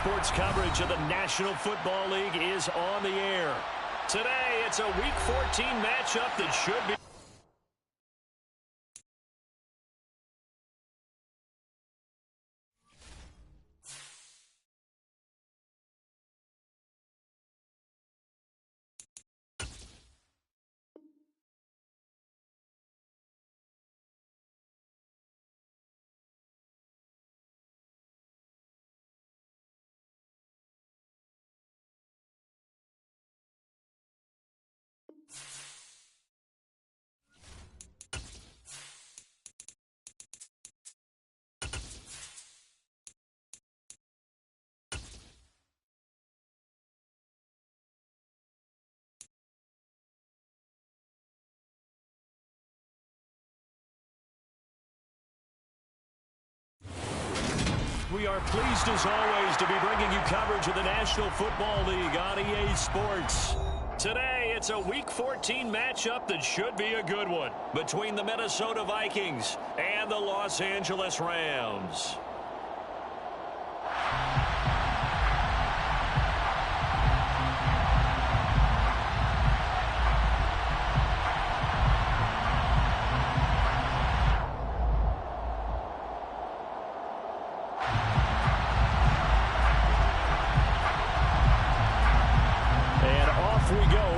Sports coverage of the National Football League is on the air. Today, it's a Week 14 matchup that should be... We are pleased, as always, to be bringing you coverage of the National Football League on EA Sports. Today, it's a Week 14 matchup that should be a good one between the Minnesota Vikings and the Los Angeles Rams.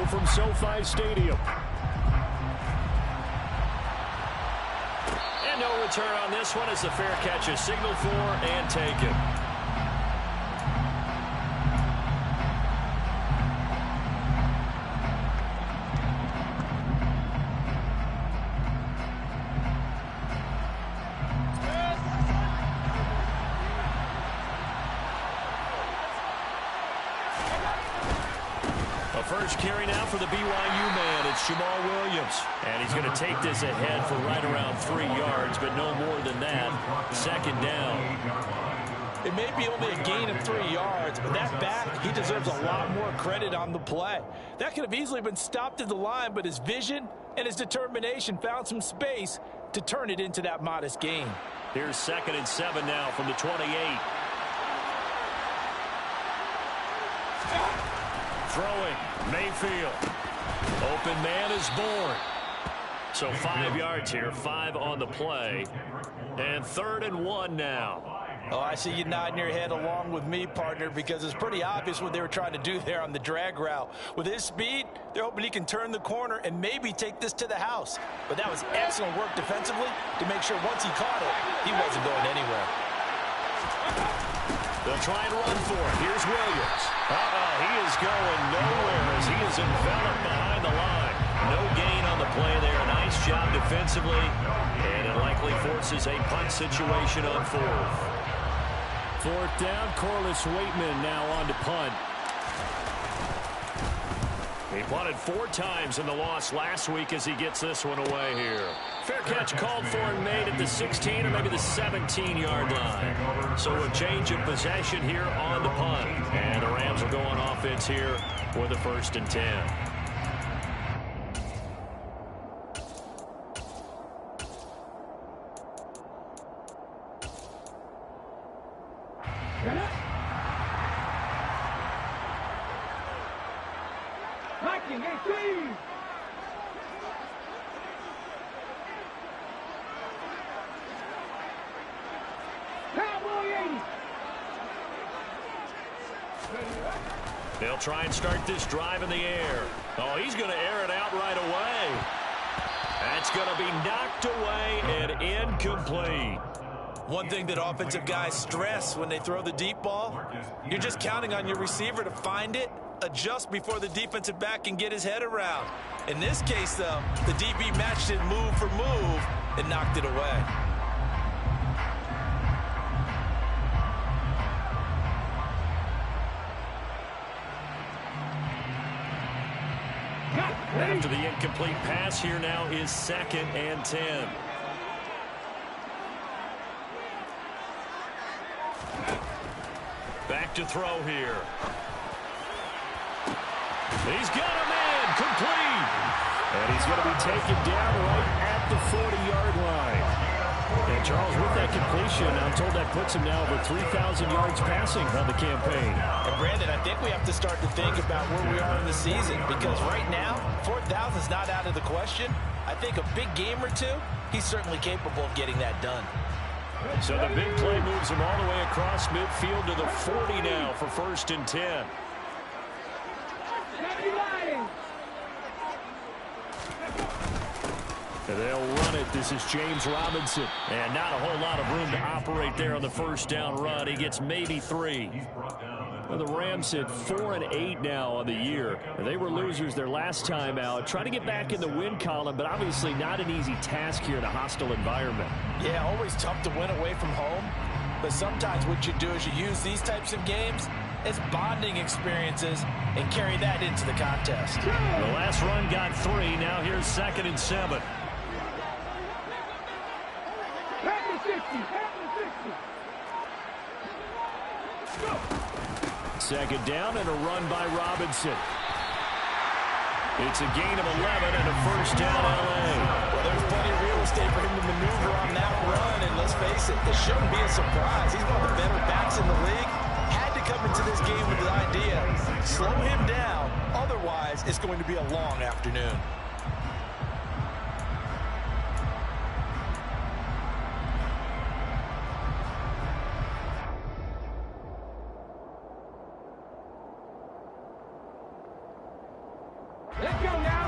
From SoFi Stadium. And no return on this one as the fair catch is signaled for and taken. First carry now for the BYU man. It's Jamal Williams. And he's going to take this ahead for right around 3 yards, but no more than that. Second down. It may be only a gain of 3 yards, but that back, he deserves a lot more credit on the play. That could have easily been stopped at the line, but his vision and his determination found some space to turn it into that modest gain. Here's 2nd and 7 now from the 28. Throwing, Mayfield. Open man is born. So 5 yards here, 5 on the play. And 3rd and 1 now. Oh, I see you nodding your head along with me, partner, because it's pretty obvious what they were trying to do there on the drag route. With his speed, they're hoping he can turn the corner and maybe take this to the house. But that was excellent work defensively to make sure once he caught it, he wasn't going anywhere. They'll try and run for it. Here's Williams. He is going nowhere as he is enveloped behind the line. No gain on the play there. Nice job defensively. And it likely forces a punt situation on 4th. 4th down, Corliss Waitman now on to punt. He punted 4 times in the loss last week as he gets this one away here. Fair catch called for and made at the 16 or maybe the 17-yard line. So a change of possession here on the punt. And the Rams will go on offense here for the 1st and 10. They'll try and start this drive in the air. Oh, he's going to air it out right away. That's going to be knocked away and incomplete. One thing that offensive guys stress when they throw the deep ball, you're just counting on your receiver to find it, adjust before the defensive back can get his head around. In this case, though, the DB matched it move for move and knocked it away. After the incomplete pass, here now is 2nd and 10. Back to throw here. He's got a man complete. And he's going to be taken down right at the 40-yard line. And Charles, with that completion, I'm told that puts him now over 3,000 yards passing on the campaign. And Brandon, I think we have to start to think about where we are in the season, because right now, 4,000 is not out of the question. I think a big game or two, he's certainly capable of getting that done. So the big play moves him all the way across midfield to the 40 now for 1st and 10. And they'll run it. This is James Robinson. And not a whole lot of room to operate there on the first down run. He gets maybe 3. Well, the Rams hit 4-8 now on the year. They were losers their last time out. Trying to get back in the win column, but obviously not an easy task here in a hostile environment. Yeah, always tough to win away from home. But sometimes what you do is you use these types of games as bonding experiences and carry that into the contest. The last run got 3. Now here's 2nd and 7. Second down and a run by Robinson. It's a gain of 11 and a 1st down L.A. Well, there's plenty of real estate for him to maneuver on that run, and let's face it, this shouldn't be a surprise. He's one of the better backs in the league. Had to come into this game with the idea, slow him down, otherwise it's going to be a long afternoon. Let's go now.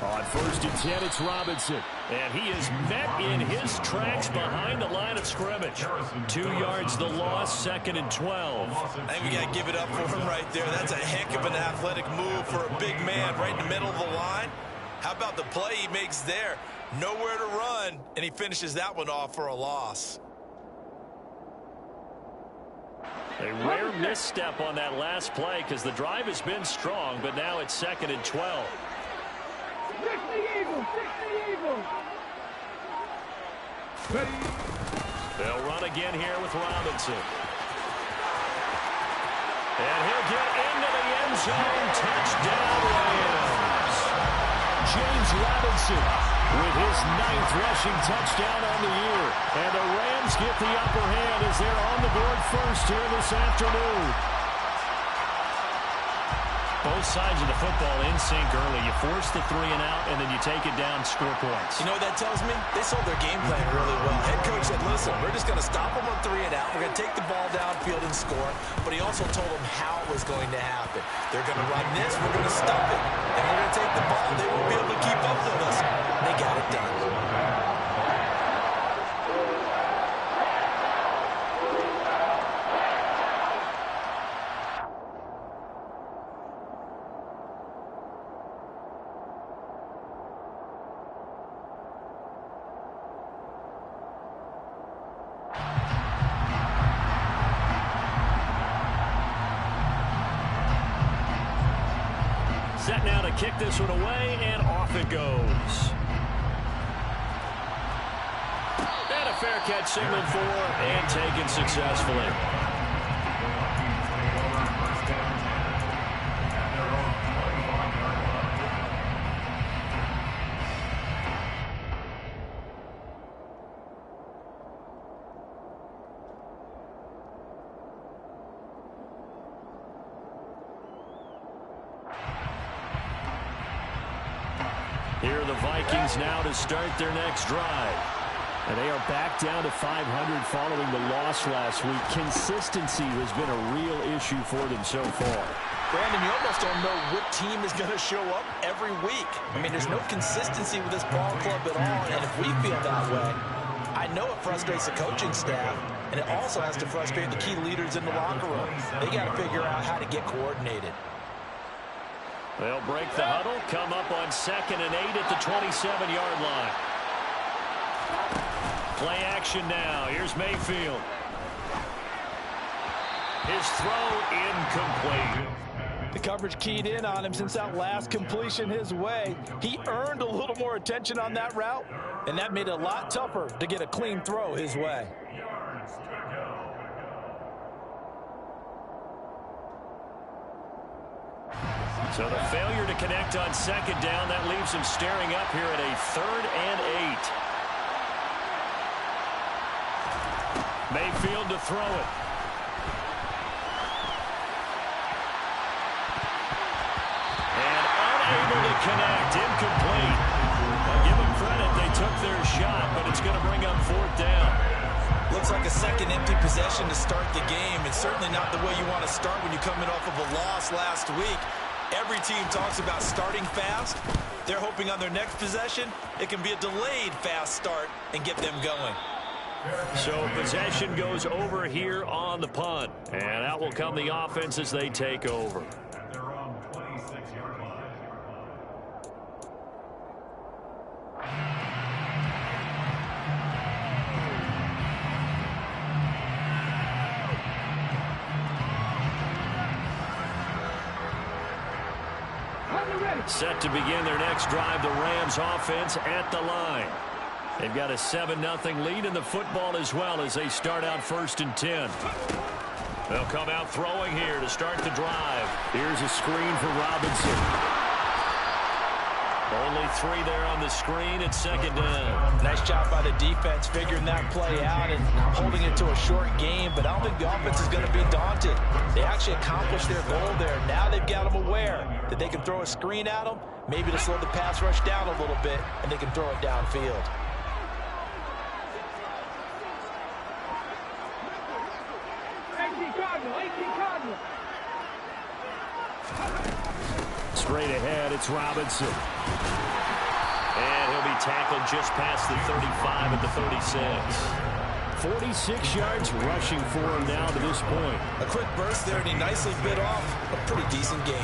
On 1st and 10, it's Robinson. And he is met in his tracks behind the line of scrimmage. 2 yards the loss, 2nd and 12. I think we got to give it up for him right there. That's a heck of an athletic move for a big man right in the middle of the line. How about the play he makes there? Nowhere to run, and he finishes that one off for a loss. A rare misstep on that last play because the drive has been strong, but now it's 2nd and 12. They'll run again here with Robinson. And he'll get into the end zone. Touchdown, Rams. James Robinson with his 9th rushing touchdown on the year. And the Rams get the upper hand as they're on the board first here this afternoon. Both sides of the football in sync early. You force the 3 and out, and then you take it down, score points. You know what that tells me? They sold their game plan really well. Head coach said, listen, we're just going to stop them on 3 and out. We're going to take the ball downfield and score. But he also told them how it was going to happen. They're going to run this. We're going to stop it. And we're going to take the ball. They won't be able to keep up with us. They got it done. Set now to kick this one away, and off it goes. And a fair catch signaled for and taken successfully. Here are the Vikings now to start their next drive. And they are back down to 500 following the loss last week. Consistency has been a real issue for them so far. Brandon, you almost don't know what team is going to show up every week. I mean, there's no consistency with this ball club at all, and if we feel that way, I know it frustrates the coaching staff, and it also has to frustrate the key leaders in the locker room. They got to figure out how to get coordinated. They'll break the huddle, come up on 2nd and 8 at the 27-yard line. Play action now. Here's Mayfield. His throw incomplete. The coverage keyed in on him since that last completion his way. He earned a little more attention on that route, and that made it a lot tougher to get a clean throw his way. So the failure to connect on second down, that leaves him staring up here at a 3rd and 8. Mayfield to throw it. And unable to connect. Incomplete. I'll give them credit. They took their shot, but it's going to bring up 4th down. Looks like a second empty possession to start the game, and certainly not the way you want to start when you're coming off of a loss last week. Every team talks about starting fast. They're hoping on their next possession, it can be a delayed fast start and get them going. So possession goes over here on the punt. And out will come the offense as they take over. Set to begin their next drive, the Rams offense at the line. They've got a 7-0 lead in the football as well as they start out 1st and 10. They'll come out throwing here to start the drive. Here's a screen for Robinson. Only 3 there on the screen at 2nd down. Nice job by the defense figuring that play out and holding it to a short game, but I don't think the offense is going to be daunted. They actually accomplished their goal there. Now they've got them aware that they can throw a screen at them, maybe to slow the pass rush down a little bit, and they can throw it downfield. Straight ahead, it's Robinson. And he'll be tackled just past the 35 at the 36. 46 yards rushing for him now to this point. A quick burst there, and he nicely bit off a pretty decent gain.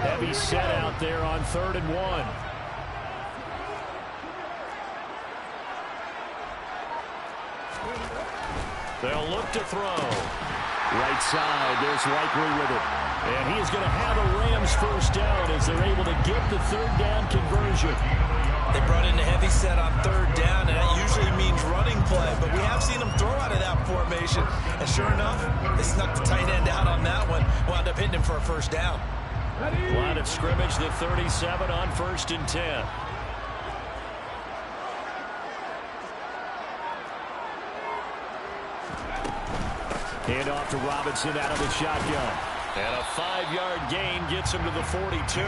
Heavy set out there on 3rd and 1. They'll look to throw. Right side, there's Likely with it. And he is going to have a Rams 1st down as they're able to get the 3rd down conversion. They brought in a heavy set on 3rd down, and that usually means running play. But we have seen them throw out of that formation. And sure enough, they snuck the tight end out on that one. Wound up hitting him for a 1st down. Line of scrimmage, the 37 on 1st and 10. Hand off to Robinson out of the shotgun. And a 5-yard gain gets him to the 42.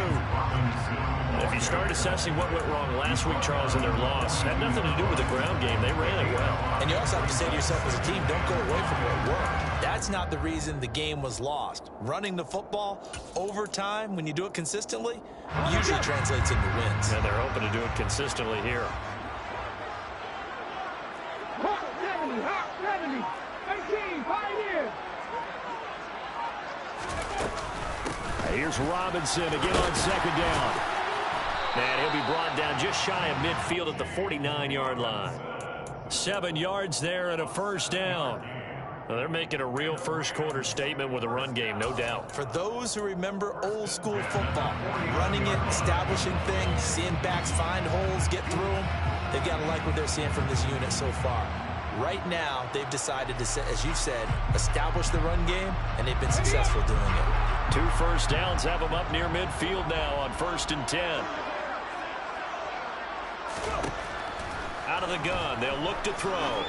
If you start assessing what went wrong last week, Charles, in their loss, had nothing to do with the ground game. They ran it well. And you also have to say to yourself as a team, don't go away from what worked. That's not the reason the game was lost. Running the football over time, when you do it consistently, usually translates into wins. And they're hoping to do it consistently here. Here's Robinson again on 2nd down. And he'll be brought down just shy of midfield at the 49-yard line. 7 yards there and a 1st down. Well, they're making a real first-quarter statement with a run game, no doubt. For those who remember old-school football, running it, establishing things, seeing backs find holes, get through them, they've got to like what they're seeing from this unit so far. Right now, they've decided to, as you've said, establish the run game, and they've been successful doing it. 2 first downs have them up near midfield now on 1st and 10. Out of the gun, they'll look to throw.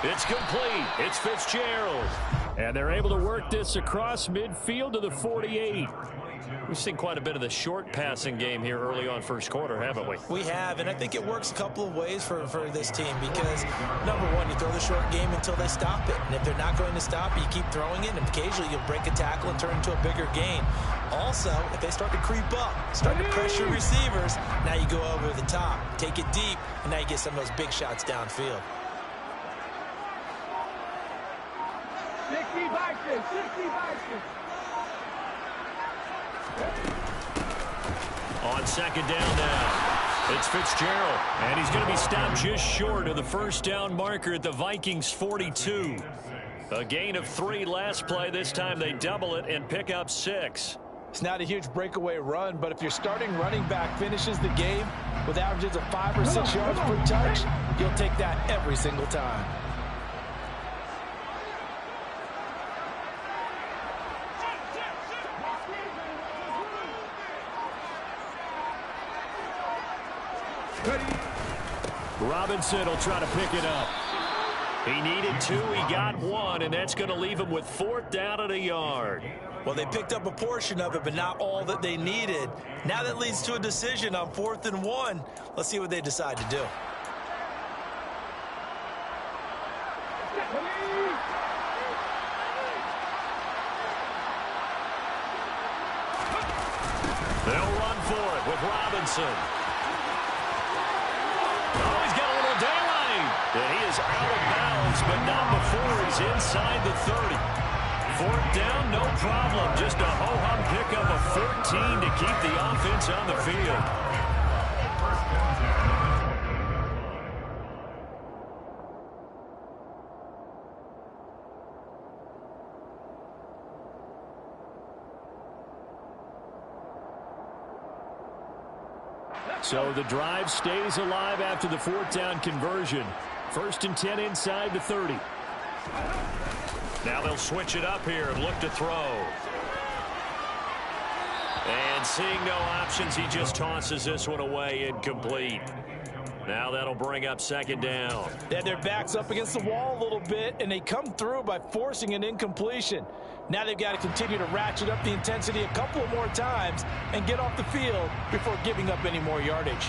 It's complete. It's Fitzgerald. And they're able to work this across midfield to the 48. We've seen quite a bit of the short passing game here early on 1st quarter, haven't we? We have, and I think it works a couple of ways for this team because, number one, you throw the short game until they stop it. And if they're not going to stop it, you keep throwing it, and occasionally you'll break a tackle and turn into a bigger gain. Also, if they start to creep up, start to pressure receivers, now you go over the top, take it deep, and now you get some of those big shots downfield. 60 Vikings, 60 Vikings. On 2nd down now, it's Fitzgerald. And he's going to be stopped just short of the 1st down marker at the Vikings 42. A gain of 3 last play. This time they double it and pick up 6. It's not a huge breakaway run, but if your starting running back finishes the game with averages of 5 or 6 yards per touch, you'll take that every single time. Robinson will try to pick it up. He needed 2, he got 1, and that's going to leave him with 4th down and a yard. Well, they picked up a portion of it, but not all that they needed. Now that leads to a decision on 4th and 1. Let's see what they decide to do. They'll run for it with Robinson. Oh, he's got a little daylight. And he is out of bounds, but not before he's inside the 30. 4th down, no problem. Just a ho-hum pickup of 14 to keep the offense on the field. So the drive stays alive after the 4th down conversion. 1st and 10 inside the 30. Now they'll switch it up here and look to throw. And seeing no options, he just tosses this one away, incomplete. Now that'll bring up 2nd down. Yeah, their back's up against the wall a little bit, and they come through by forcing an incompletion. Now they've got to continue to ratchet up the intensity a couple of more times and get off the field before giving up any more yardage.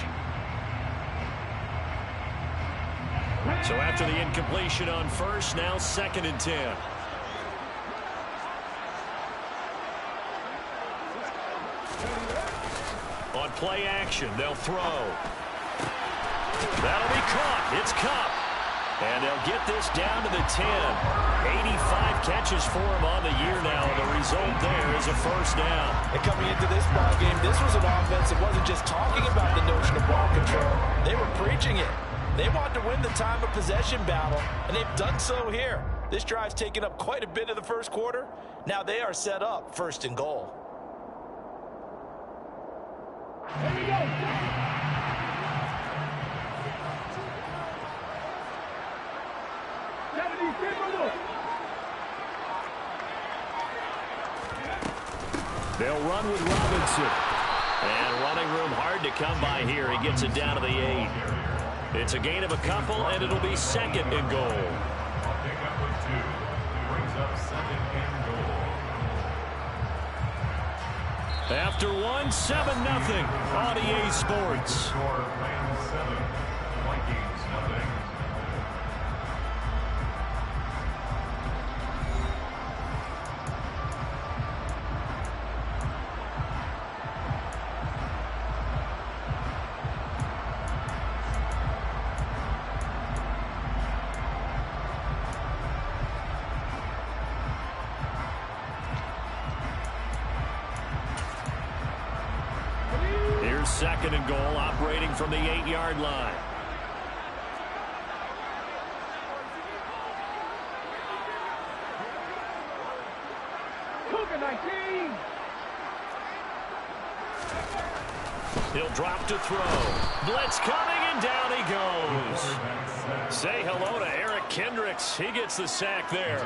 So after the incompletion on 1st, now 2nd and 10. On play action, they'll throw. That'll be caught. It's Cup. And they'll get this down to the 10. 85 catches for him on the year now, and the result there is a 1st down. And coming into this ball game, this was an offense that wasn't just talking about the notion of ball control. They were preaching it. They wanted to win the time of possession battle, and they've done so here. This drive's taken up quite a bit of the 1st quarter. Now they are set up 1st and goal. Here we go. They'll run with Robinson. And running room hard to come by here. He gets it down to the 8. It's a gain of a couple, and it'll be 2nd and goal. After 1, 7-0 on EA Sports. Here's 2nd and goal, operating from the 8-yard line. He'll drop to throw. Blitz coming, and down he goes. Say hello to Eric Kendricks. He gets the sack there.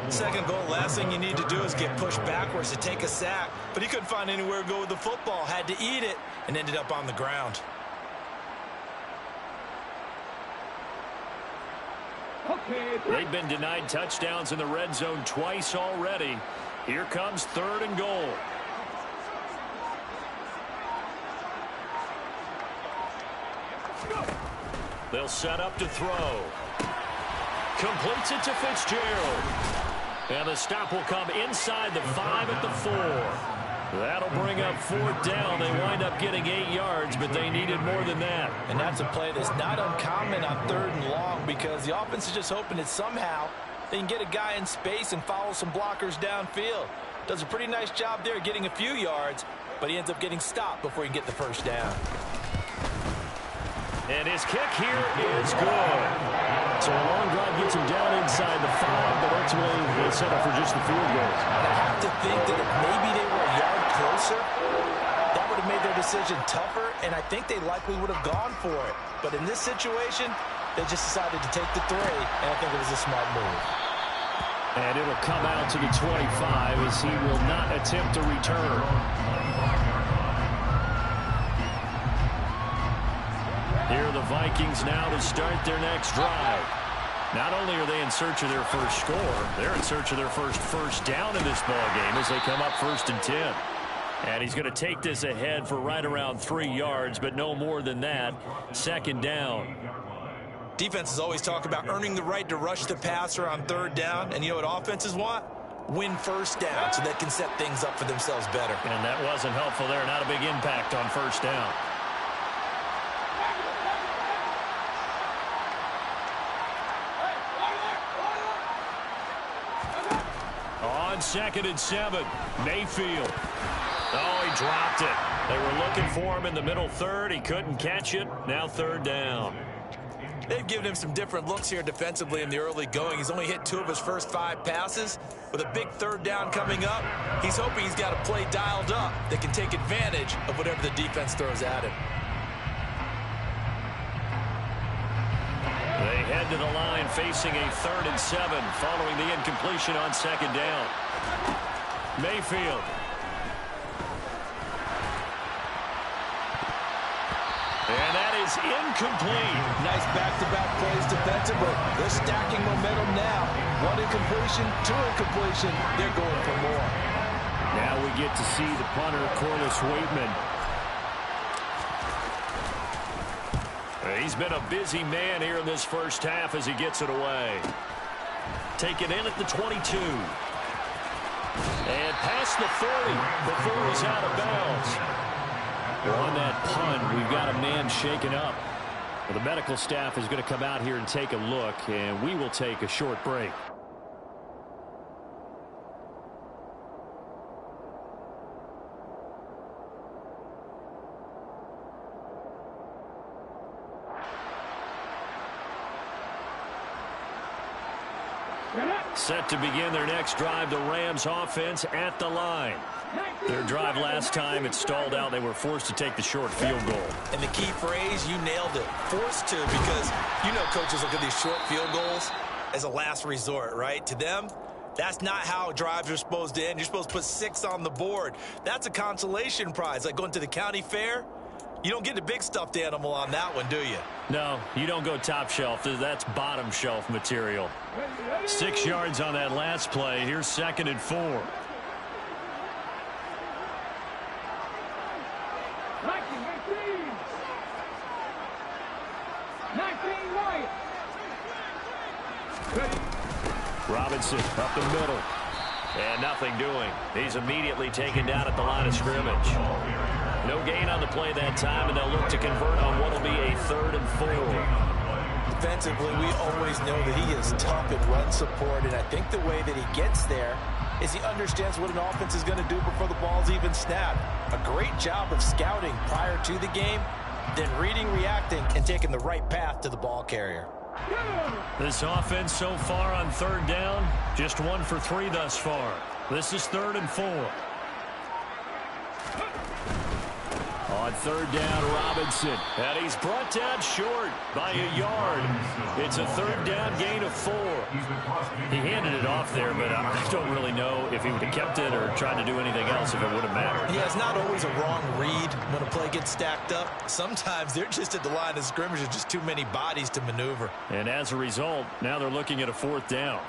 2nd goal, last thing you need to do is get pushed backwards to take a sack. But he couldn't find anywhere to go with the football. Had to eat it and ended up on the ground. They've been denied touchdowns in the red zone twice already. Here comes 3rd and goal. They'll set up to throw. Completes it to Fitzgerald. And the stop will come inside the 5 at the 4. That'll bring up 4th down. They wind up getting 8 yards, but they needed more than that. And that's a play that's not uncommon on 3rd and long, because the offense is just hoping that somehow they can get a guy in space and follow some blockers downfield. Does a pretty nice job there getting a few yards, but he ends up getting stopped before he can get the 1st down. And his kick here is good. So a long drive gets him down inside the 5, but ultimately they set up for just the field goal. I have to think that if maybe they were a yard closer, that would have made their decision tougher, and I think they likely would have gone for it. But in this situation, they just decided to take the 3, and I think it was a smart move. And it'll come out to the 25 as he will not attempt to return. Here are the Vikings now to start their next drive. Not only are they in search of their first score, they're in search of their first down in this ball game as they come up 1st and 10. And he's going to take this ahead for right around 3 yards, but no more than that. 2nd down. Defenses always talk about earning the right to rush the passer on 3rd down. And you know what offenses want? Win 1st down so they can set things up for themselves better. And that wasn't helpful there. Not a big impact on 1st down. On 2nd and 7, Mayfield. Oh, he dropped it. They were looking for him in the middle 3rd. He couldn't catch it. Now 3rd down. They've given him some different looks here defensively in the early going. He's only hit 2 of his first 5 passes. With a big 3rd down coming up, he's hoping he's got a play dialed up that can take advantage of whatever the defense throws at him. They head to the line facing a 3rd and 7 following the incompletion on 2nd down. Mayfield. And that is incomplete. Nice back-to-back plays defensively. They're stacking momentum now. 1 incompletion, 2 incompletion. They're going for more. Now we get to see the punter, Corliss Waitman. He's been a busy man here in this first half as he gets it away. Taken in at the 22. And past the 30 before he's out of bounds. On that punt, we've got a man shaken up. Well, the medical staff is going to come out here and take a look, and we will take a short break. Set to begin their next drive, the Rams offense at the line. Their drive last time, it stalled out. They were forced to take the short field goal. And the key phrase, you nailed it. Forced to, because you know coaches look at these short field goals as a last resort, right? To them, that's not how drives are supposed to end. You're supposed to put 6 on the board. That's a consolation prize. Like going to the county fair, you don't get the big stuffed animal on that one, do you? No, you don't go top shelf. That's bottom shelf material. 6 yards on that last play. Here's 2nd and 4. 19 Wyatt. Robinson up the middle. And nothing doing. He's immediately taken down at the line of scrimmage. No gain on the play that time, and they'll look to convert on what will be a 3rd and 4. Defensively, we always know that he is tough in run support, and I think the way that he gets there is he understands what an offense is going to do before the ball's even snapped. A great job of scouting prior to the game, then reading, reacting, and taking the right path to the ball carrier. This offense so far on 3rd down, just 1 for 3 thus far. This is 3rd and 4. On 3rd down, Robinson. And he's brought down short by a yard. It's a 3rd down gain of 4. He handed it off there, but I don't really know if he would have kept it or tried to do anything else if it would have mattered. Yeah, it's not always a wrong read when a play gets stacked up. Sometimes they're just at the line of scrimmage with just too many bodies to maneuver. And as a result, now they're looking at a 4th down.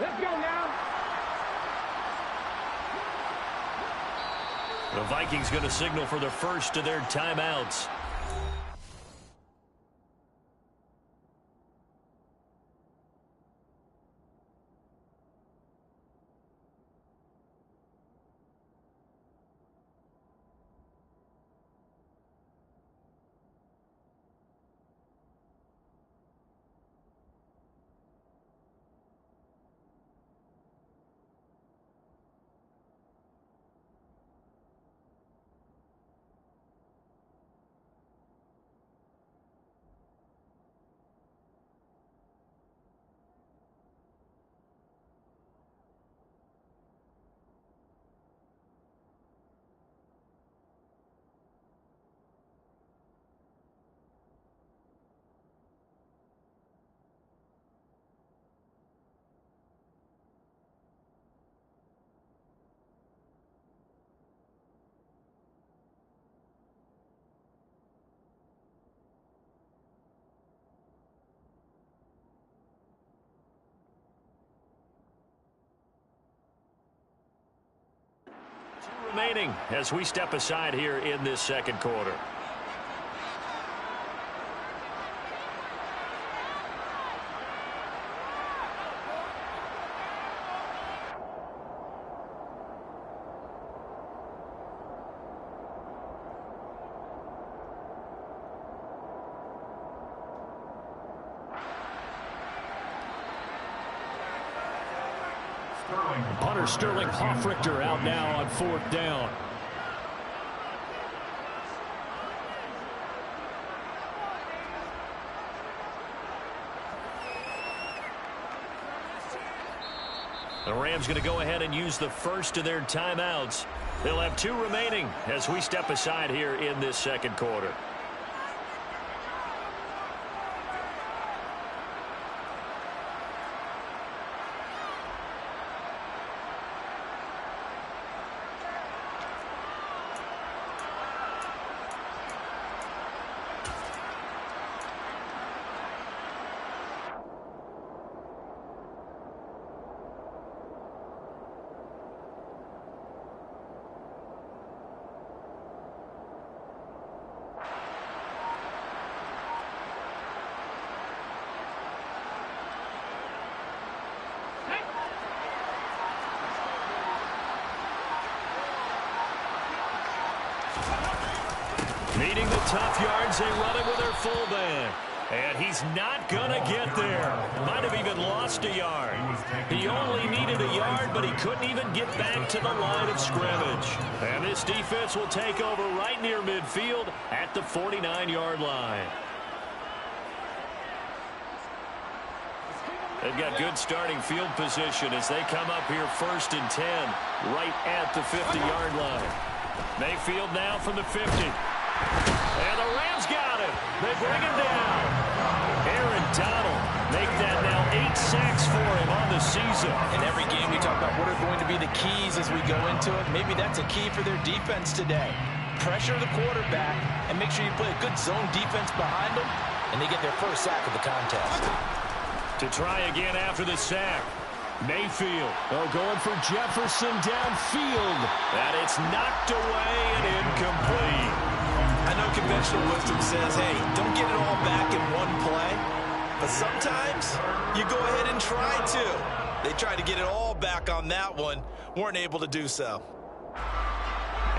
Let's go now. The Vikings going to signal for the first of their timeouts. remaining as we step aside here in this second quarter. Punter Sterling Hoffrichter out now on 4th down. The Rams going to go ahead and use the first of their timeouts. They'll have 2 remaining as we step aside here in this second quarter. Needing the tough yards, they run it with their fullback. And he's not going to get there. Might have even lost a yard. He only needed a yard, but he couldn't even get back to the line of scrimmage. And this defense will take over right near midfield at the 49-yard line. They've got good starting field position as they come up here 1st and 10, right at the 50-yard line. Mayfield now from the 50. And the Rams got him. They bring him down. Aaron Donald make that now 8 sacks for him on the season. In every game we talk about what are going to be the keys as we go into it. Maybe that's a key for their defense today. Pressure the quarterback and make sure you play a good zone defense behind them, and they get their first sack of the contest. To try again after the sack. Mayfield. Oh, going for Jefferson downfield. That it's knocked away and incomplete. I know conventional wisdom says, hey, don't get it all back in one play. But sometimes you go ahead and try to. They tried to get it all back on that one. Weren't able to do so.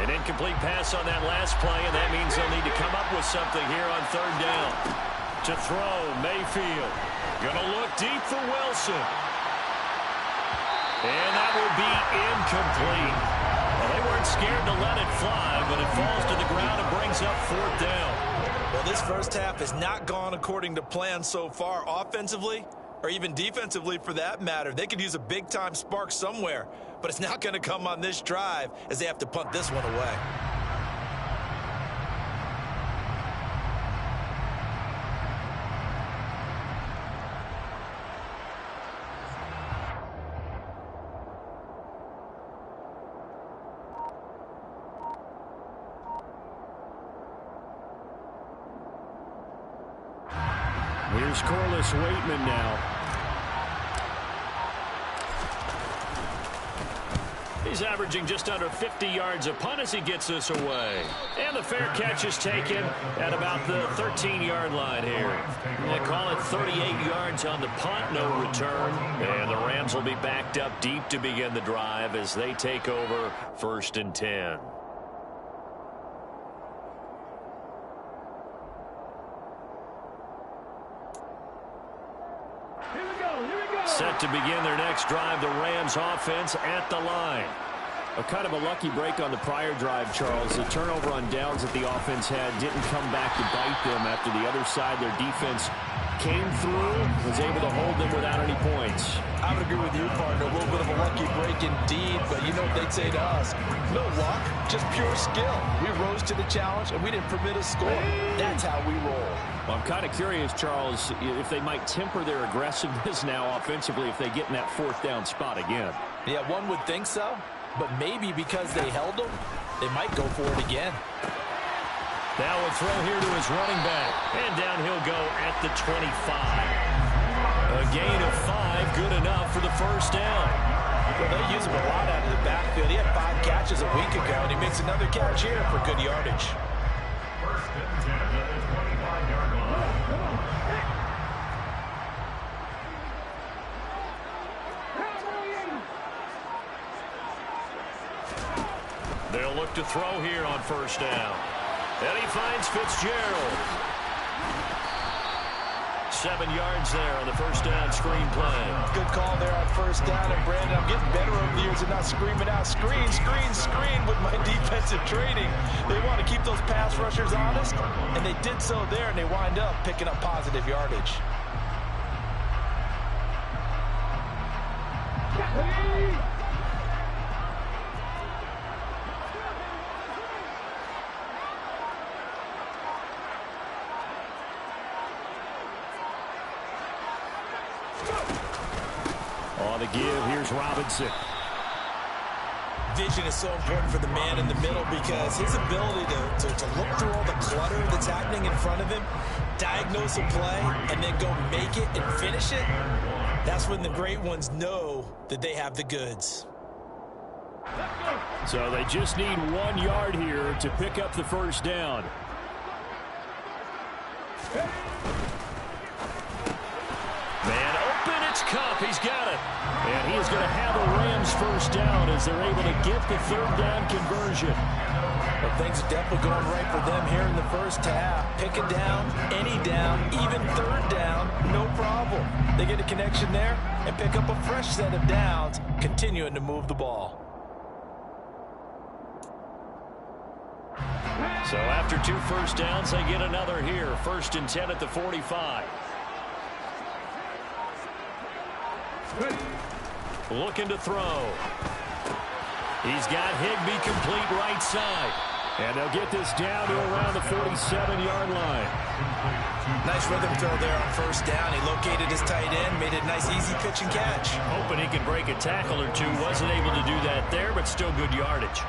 An incomplete pass on that last play, and that means they'll need to come up with something here on 3rd down. To throw, Mayfield. Gonna look deep for Wilson. And that will be incomplete. Well, they weren't scared to let it fly, but it falls to the ground and brings up 4th down. Well, this first half has not gone according to plan so far offensively, or even defensively for that matter. They could use a big-time spark somewhere, but it's not going to come on this drive as they have to punt this one away. Here's Corliss Waitman now. He's averaging just under 50 yards a punt as he gets this away. And the fair catch is taken at about the 13-yard line here. They call it 38 yards on the punt, no return. And the Rams will be backed up deep to begin the drive as they take over 1st and 10. Set to begin their next drive, the Rams offense at the line. A kind of a lucky break on the prior drive, Charles. The turnover on downs that the offense had didn't come back to bite them after the other side. Their defense came through, was able to hold them without any points. I would agree with you, partner. A little bit of a lucky break indeed, but you know what they'd say to us. No luck, just pure skill. We rose to the challenge, and we didn't permit a score. That's how we roll. Well, I'm kind of curious, Charles, if they might temper their aggressiveness now offensively if they get in that 4th down spot again. Yeah, one would think so, but maybe because they held them, they might go for it again. Now a throw here to his running back, and down he'll go at the 25. A gain of 5, good enough for the 1st down. Well, they use him a lot out of the backfield. He had 5 catches catches a week ago, and he makes another catch here for good yardage. First and 10 at the 25-yard line. They'll look to throw here on first down. And he finds Fitzgerald. 7 yards there on the first down screen play. Good call there on first down. And Brandon, I'm getting better over the years and not screaming out, screen, screen, screen with my defensive training. They want to keep those pass rushers honest, and they did so there, and they wind up picking up positive yardage. On the give, here's Robinson. Vision is so important for the man in the middle because his ability to look through all the clutter that's happening in front of him, diagnose a play, and then go make it and finish it, that's when the great ones know that they have the goods. So they just need 1 yard here to pick up the first down. Man open, it's Cup. He's got it. And he is going to have a Rams first down as they're able to get the third down conversion. Well, things are definitely going right for them here in the first half. Pick a down, any down, even third down, no problem. They get a connection there and pick up a fresh set of downs, continuing to move the ball. So after 2 first downs, they get another here. First and 10 at the 45. Looking to throw. He's got Higbee complete right side. And they'll get this down to around the 47-yard line. Nice rhythm throw there on first down. He located his tight end, made it a nice easy pitch and catch. Hoping he could break a tackle or two. Wasn't able to do that there, but still good yardage.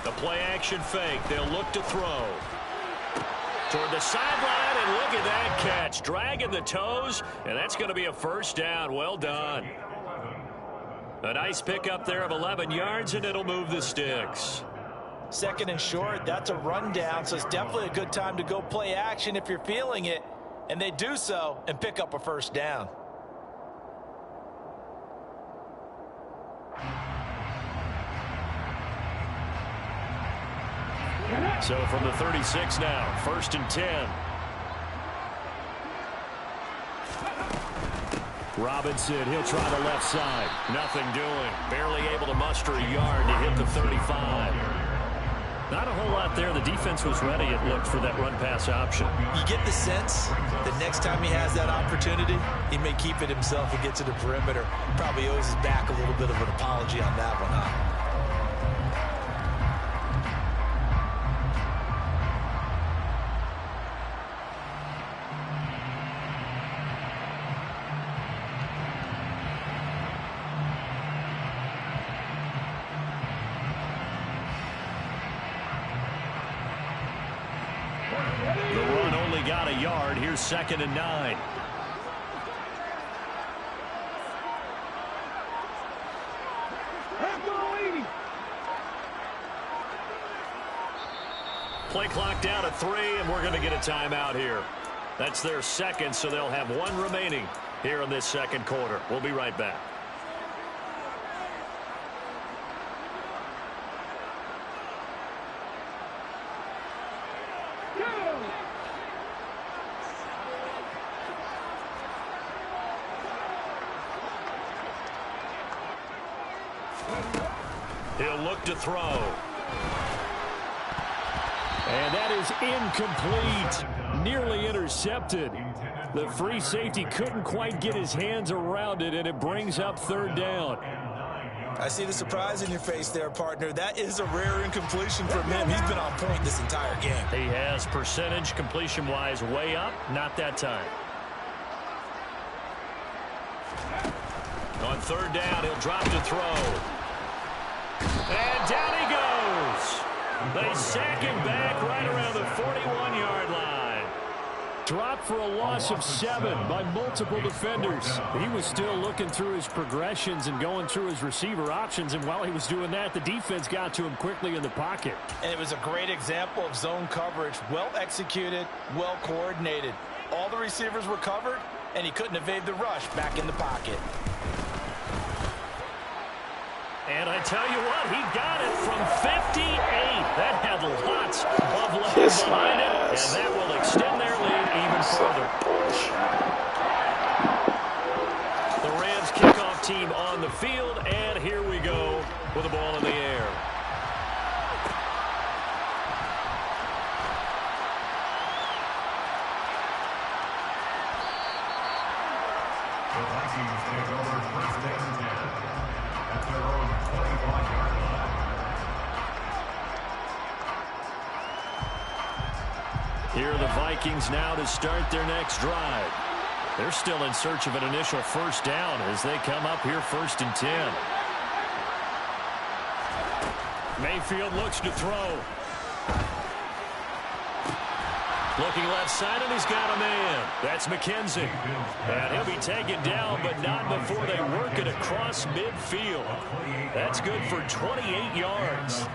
The play-action fake. They'll look to throw. Toward the sideline, and look at that catch. Dragging the toes, and that's going to be a first down. Well done. A nice pickup there of 11 yards, and it'll move the sticks. Second and short, that's a rundown, so it's definitely a good time to go play action if you're feeling it. And they do so and pick up a first down. So from the 36 now, first and 10. Robinson, he'll try the left side. Nothing doing. Barely able to muster a yard to hit the 35. Not a whole lot there. The defense was ready, it looked, for that run-pass option. You get the sense that next time he has that opportunity, he may keep it himself and get to the perimeter. Probably owes his back a little bit of an apology on that one, huh? The run only got a yard. Here's second and 9. Play clock down to 3, and we're going to get a timeout here. That's their second, so they'll have 1 remaining here in this second quarter. We'll be right back. He'll look to throw. And that is incomplete. Nearly intercepted. The free safety couldn't quite get his hands around it, and it brings up third down. I see the surprise in your face there, partner. That is a rare incompletion from him. He's been on point this entire game. He has percentage completion-wise way up. Not that time. On third down, he'll drop to throw. And down he goes. They sack him back right around the 41-yard line. Dropped for a loss of 7 by multiple defenders. He was still looking through his progressions and going through his receiver options, and while he was doing that, the defense got to him quickly in the pocket. And it was a great example of zone coverage. Well executed, well coordinated. All the receivers were covered, and he couldn't evade the rush back in the pocket. And I tell you what, he got it from 58. That had lots of legs behind it, and that will extend their lead even further. The Rams kickoff team on the field, and here we go with the ball in the air. The Vikings take over first and 10 at their own 21-yard line. Here are the Vikings now to start their next drive. They're still in search of an initial first down as they come up here first and 10. Mayfield looks to throw. Looking left side, and he's got a man. That's McKenzie. And he'll be taken down, but not before they work it across midfield. That's good for 28 yards.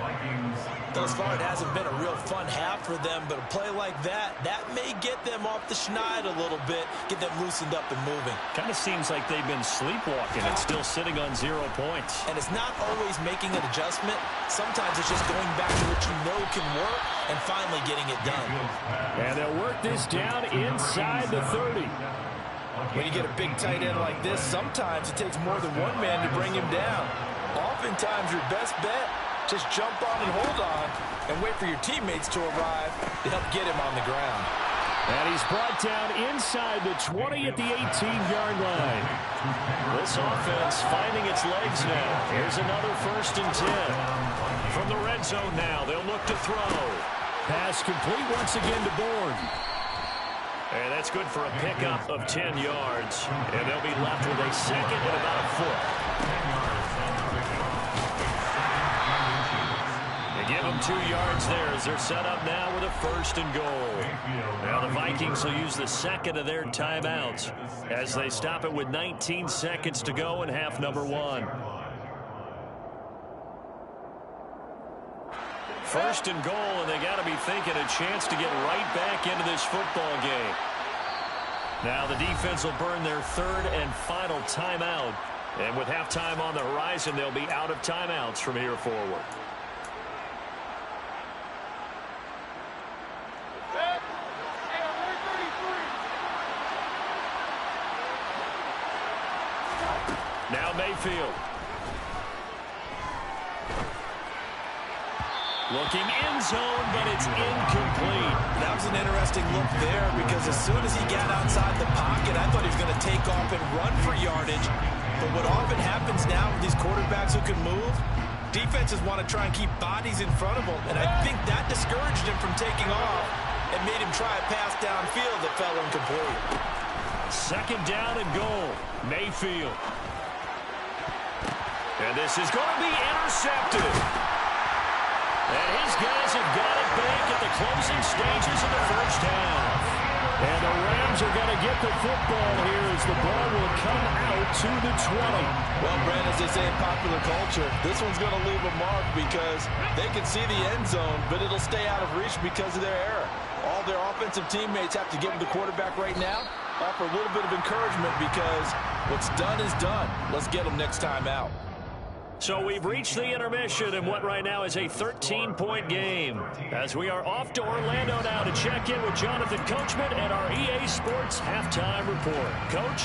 Thus far, it hasn't been a real fun half for them, but a play like that may get them off the schneid a little bit, get them loosened up and moving. Kind of seems like they've been sleepwalking and still sitting on 0 points. And it's not always making an adjustment. Sometimes it's just going back to what you know can work and finally getting it done. And they'll work this down inside the 30. When you get a big tight end like this, sometimes it takes more than one man to bring him down. Oftentimes, your best bet, just jump on and hold on and wait for your teammates to arrive to help get him on the ground. And he's brought down inside the 20 at the 18-yard line. This offense finding its legs now. Here's another first and 10. From the red zone now, they'll look to throw. Pass complete once again to Bourne. And that's good for a pickup of 10 yards. And they'll be left with a second and about a foot. They give them 2 yards there as they're set up now with a first and goal. Now the Vikings will use the second of their timeouts as they stop it with 19 seconds to go in half number 1. First and goal, and they got to be thinking a chance to get right back into this football game. Now the defense will burn their third and final timeout. And with halftime on the horizon, they'll be out of timeouts from here forward. Now Mayfield. Looking end zone, but it's incomplete. That was an interesting look there because as soon as he got outside the pocket, I thought he was going to take off and run for yardage. But what often happens now with these quarterbacks who can move, defenses want to try and keep bodies in front of them. And I think that discouraged him from taking off and made him try a pass downfield that fell incomplete. Second down and goal. Mayfield. And this is going to be intercepted. And his guys have got it back at the closing stages of the first half. And the Rams are going to get the football here as the ball will come out to the 20. Well, Brent, as they say in popular culture, this one's going to leave a mark because they can see the end zone, but it'll stay out of reach because of their error. All their offensive teammates have to give the quarterback right now, offer a little bit of encouragement because what's done is done. Let's get them next time out. So we've reached the intermission in what right now is a 13-point game. As we are off to Orlando now to check in with Jonathan Coachman and our EA Sports Halftime Report. Coach?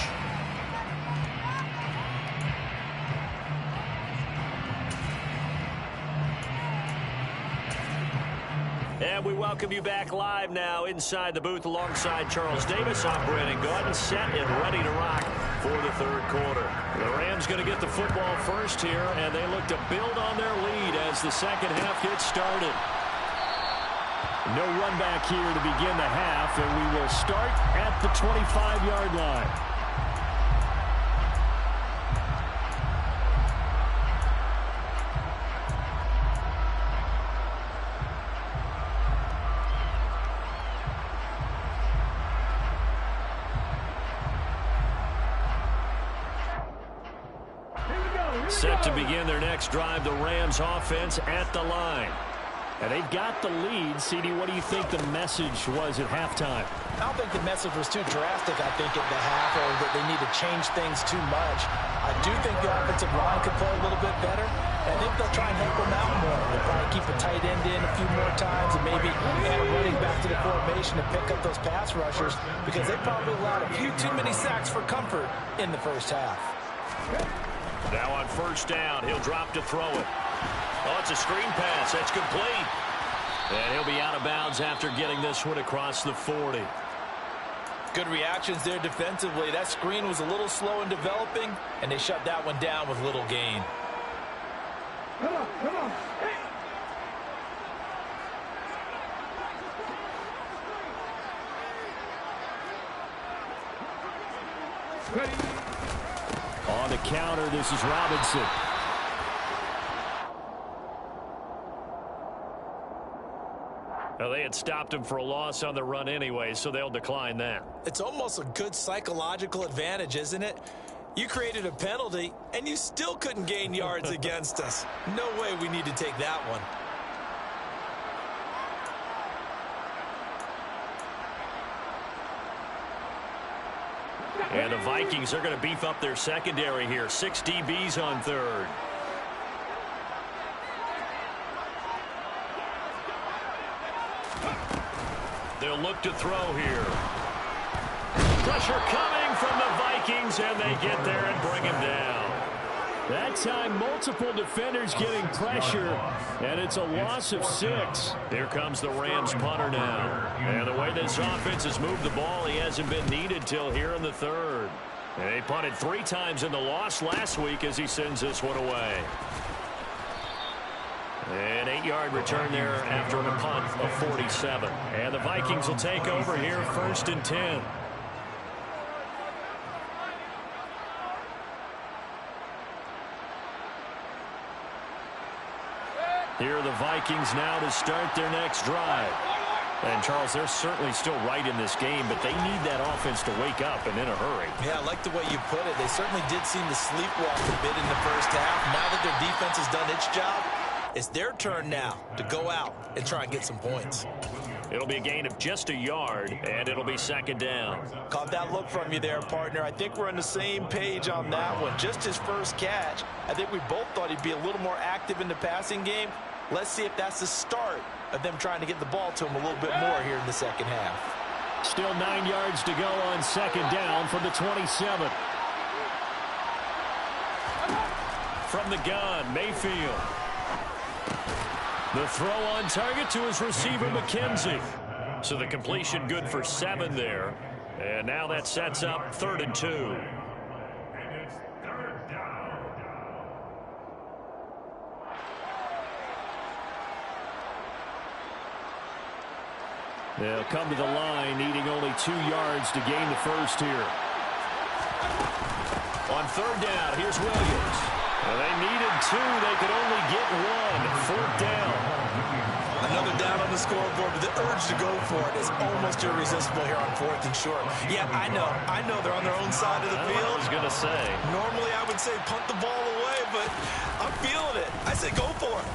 And we welcome you back live now inside the booth alongside Charles Davis. I'm Brandon Gordon, set and ready to rock for the third quarter. The Rams going to get the football first here, and they look to build on their lead as the second half gets started. No run back here to begin the half, and we will start at the 25-yard line. Set to begin their next drive, the Rams offense at the line. And they've got the lead. CD, what do you think the message was at halftime? I don't think the message was too drastic, I think, at the half, or that they need to change things too much. I do think the offensive line could play a little bit better. And I think they'll try and help them out more. They'll probably keep a tight end in a few more times and maybe add a running back to the formation to pick up those pass rushers, because they probably allowed a few too many sacks for comfort in the first half. Now on first down, he'll drop to throw it. Oh, it's a screen pass. That's complete. And he'll be out of bounds after getting this one across the 40. Good reactions there defensively. That screen was a little slow in developing, and they shut that one down with little gain. Come on, come on. Ready. On the counter, this is Robinson. Well, they had stopped him for a loss on the run anyway, so they'll decline that. It's almost a good psychological advantage, isn't it? You created a penalty, and you still couldn't gain yards against us. No way we need to take that one. And the Vikings are going to beef up their secondary here. 6 DBs on third. They'll look to throw here. Pressure coming from the Vikings, and they get there and bring him down. That time, multiple defenders getting pressure, and it's a loss of 6. Here comes the Rams punter now. And the way this offense has moved the ball, he hasn't been needed till here in the third. And they punted 3 times in the loss last week as he sends this one away. An 8-yard return there after a punt of 47. And the Vikings will take over here, 1st and 10. Here are the Vikings now to start their next drive. And, Charles, they're certainly still right in this game, but they need that offense to wake up and in a hurry. Yeah, I like the way you put it. They certainly did seem to sleepwalk a bit in the first half. Now that their defense has done its job, it's their turn now to go out and try and get some points. It'll be a gain of just a yard, and it'll be 2nd down. Caught that look from you there, partner. I think we're on the same page on that one. Just his first catch. I think we both thought he'd be a little more active in the passing game. Let's see if that's the start of them trying to get the ball to him a little bit more here in the second half. Still 9 yards to go on 2nd down from the 27. From the gun, Mayfield. The throw on target to his receiver, McKenzie. So the completion good for 7 there. And now that sets up 3rd and 2. They'll come to the line, needing only 2 yards to gain the first here. On 3rd down, here's Williams. Well, they needed 2. They could only get 1. 4th down. Another down on the scoreboard, but the urge to go for it is almost irresistible here on 4th and short. Yeah, I know they're on their own side of the field. I was going to say. Normally I would say punt the ball away, but I'm feeling it. I say go for it.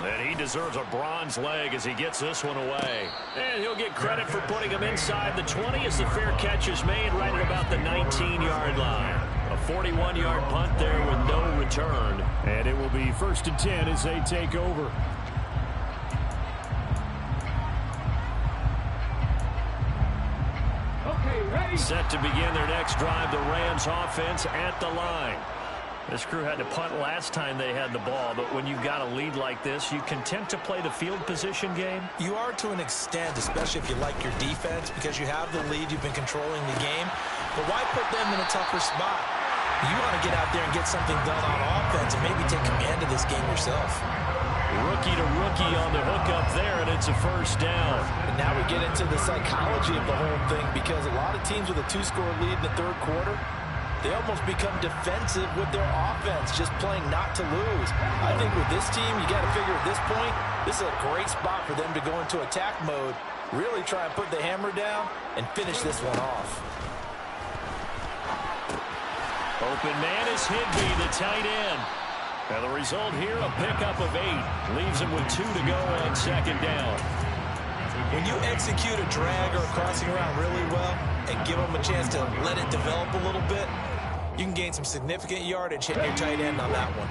And he deserves a bronze leg as he gets this one away. And he'll get credit for putting him inside the 20 as the fair catch is made right at about the 19-yard line. A 41-yard punt there with no return. And it will be 1st and 10 as they take over. Okay, ready. Set to begin their next drive, the Rams offense at the line. This crew had to punt last time they had the ball, but when you've got a lead like this, you content to play the field position game? You are to an extent, especially if you like your defense, because you have the lead, you've been controlling the game. But why put them in a tougher spot? You want to get out there and get something done on offense and maybe take command of this game yourself. Rookie to rookie on the hookup there, and it's a 1st down. And now we get into the psychology of the whole thing, because a lot of teams with a 2-score lead in the 3rd quarter, they almost become defensive with their offense, just playing not to lose. I think with this team, you got to figure at this point, this is a great spot for them to go into attack mode, really try and put the hammer down and finish this one off. Open man is Higby, the tight end. And the result here, a pickup of 8. Leaves him with 2 to go on second down. When you execute a drag or a crossing route really well and give them a chance to let it develop a little bit, you can gain some significant yardage hitting your tight end on that one.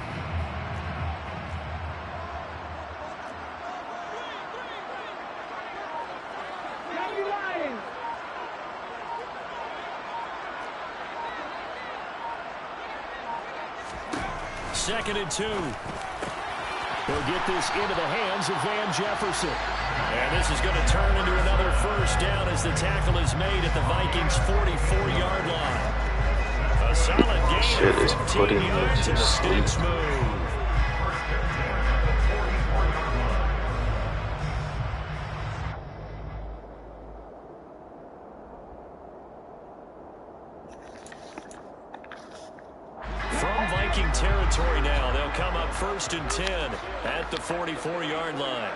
Second and 2. They'll get this into the hands of Van Jefferson. And this is going to turn into another first down as the tackle is made at the Vikings' 44-yard line. A solid gain Shit of is 15 putting me yards to in the sleep. sticks move. From Viking territory now, they'll come up 1st and 10 at the 44-yard line.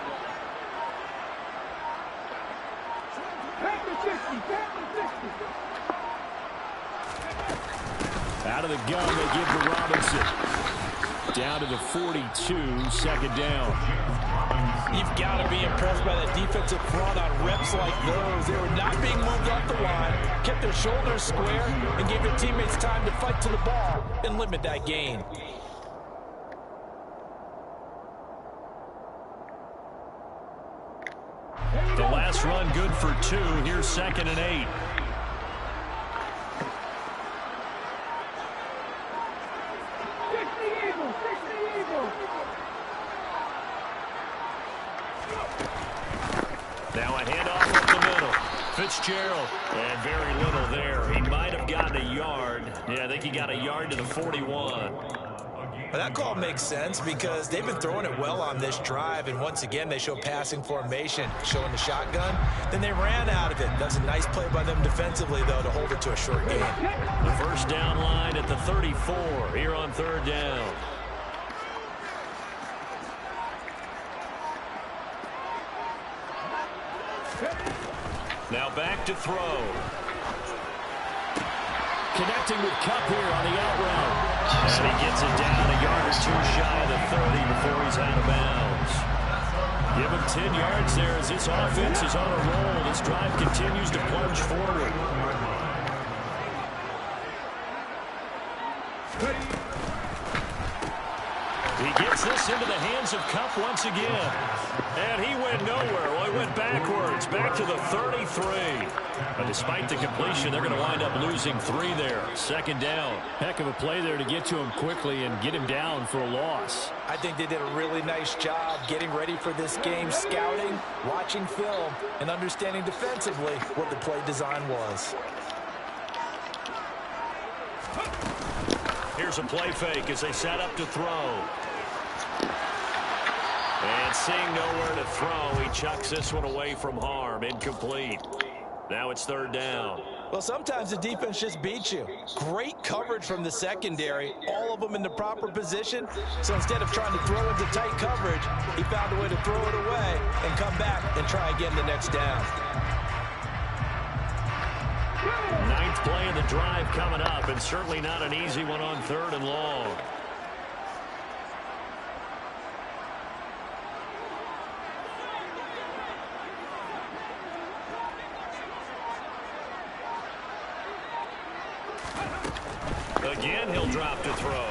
Out of the gun, they give to Robinson. Down to the 42, second down. You've got to be impressed by the defensive front on reps like those. They were not being moved off the line, kept their shoulders square, and gave their teammates time to fight to the ball and limit that gain. The last run good for 2. Here's 2nd and 8. Now a handoff up the middle. Fitzgerald. And very little there. He might have gotten a yard. Yeah, I think he got a yard to the 41. But that call makes sense because they've been throwing it well on this drive, and once again they show passing formation, showing the shotgun. Then they ran out of it. That's a nice play by them defensively, though, to hold it to a short gain. The first down line at the 34 here on 3rd down. Now back to throw. Connecting with Kupp here on the out route. And he gets it down a yard or 2 shy of the 30 before he's out of bounds. Give him 10 yards there as this offense is on a roll. This drive continues to plunge forward. He gets this into the hands of Kupp once again. And he went nowhere. Well, he went backwards, back to the 33. But despite the completion, they're going to wind up losing 3 there. 2nd down. Heck of a play there to get to him quickly and get him down for a loss. I think they did a really nice job getting ready for this game, scouting, watching film, and understanding defensively what the play design was. Here's a play fake as they set up to throw. And seeing nowhere to throw, he chucks this one away from harm. Incomplete. Now it's 3rd down. Well, sometimes the defense just beats you. Great coverage from the secondary, all of them in the proper position. So instead of trying to throw into tight coverage, he found a way to throw it away and come back and try again the next down. 9th play of the drive coming up, and certainly not an easy one on 3rd and long. Again, he'll drop to throw.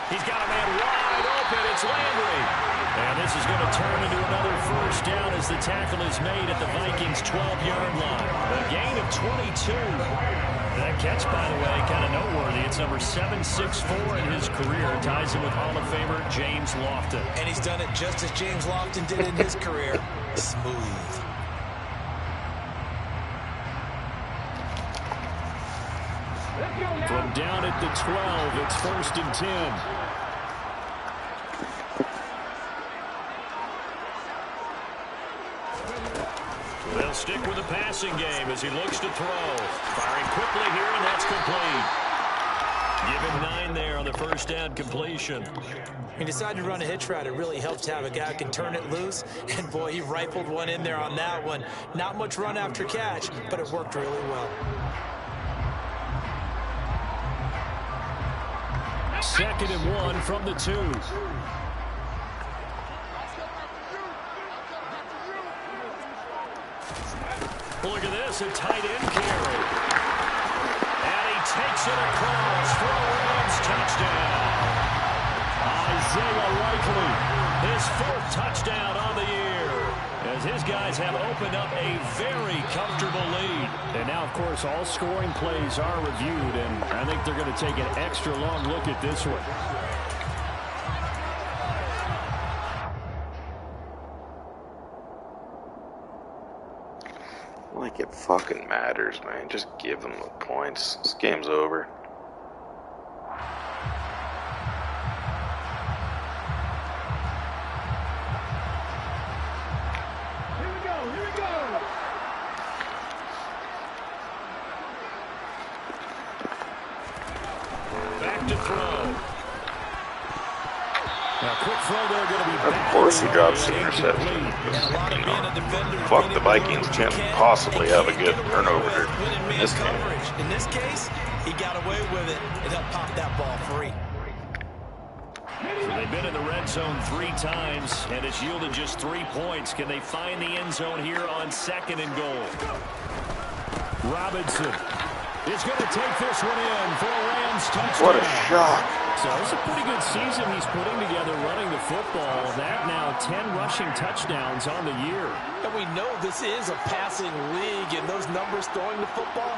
He's got a man wide open. It's Landry. And this is going to turn into another first down as the tackle is made at the Vikings' 12-yard line. A gain of 22. That catch, by the way, kind of noteworthy. It's number 764 in his career. Ties him with Hall of Famer James Lofton. And he's done it just as James Lofton did in his career. Smooth. From down at the 12, it's 1st and 10. They'll stick with the passing game as he looks to throw. Firing quickly here, and that's complete. Give him 9 there on the first down completion. He decided to run a hitch route. It really helps to have a guy who can turn it loose. And, boy, he rifled one in there on that one. Not much run after catch, but it worked really well. 2nd and 1 from the 2. Look at this, a tight end carry. And he takes it across for a Rams touchdown. Isaiah Likely, His 4th touchdown on the year, as his guys have opened up a very comfortable lead. and now, of course, all scoring plays are reviewed, and I think they're going to take an extra long look at this one. Like it fucking matters, man. Just give them the points. This game's over. Here we go, here we go. Back to throw. Now, quick throw there, going to be Of back. course he drops the interception. You know, fuck the Vikings can't possibly have a good turnover in this game. In this case, he got away with it and helped pop that ball free. So they've been in the red zone 3 times, and it's yielded just 3 points. Can they find the end zone here on 2nd and goal? Robinson is going to take this one in for a Rams touchdown. What a shot. So it's a pretty good season he's putting together running the football. That now 10 rushing touchdowns on the year. And we know this is a passing league, and those numbers throwing the football,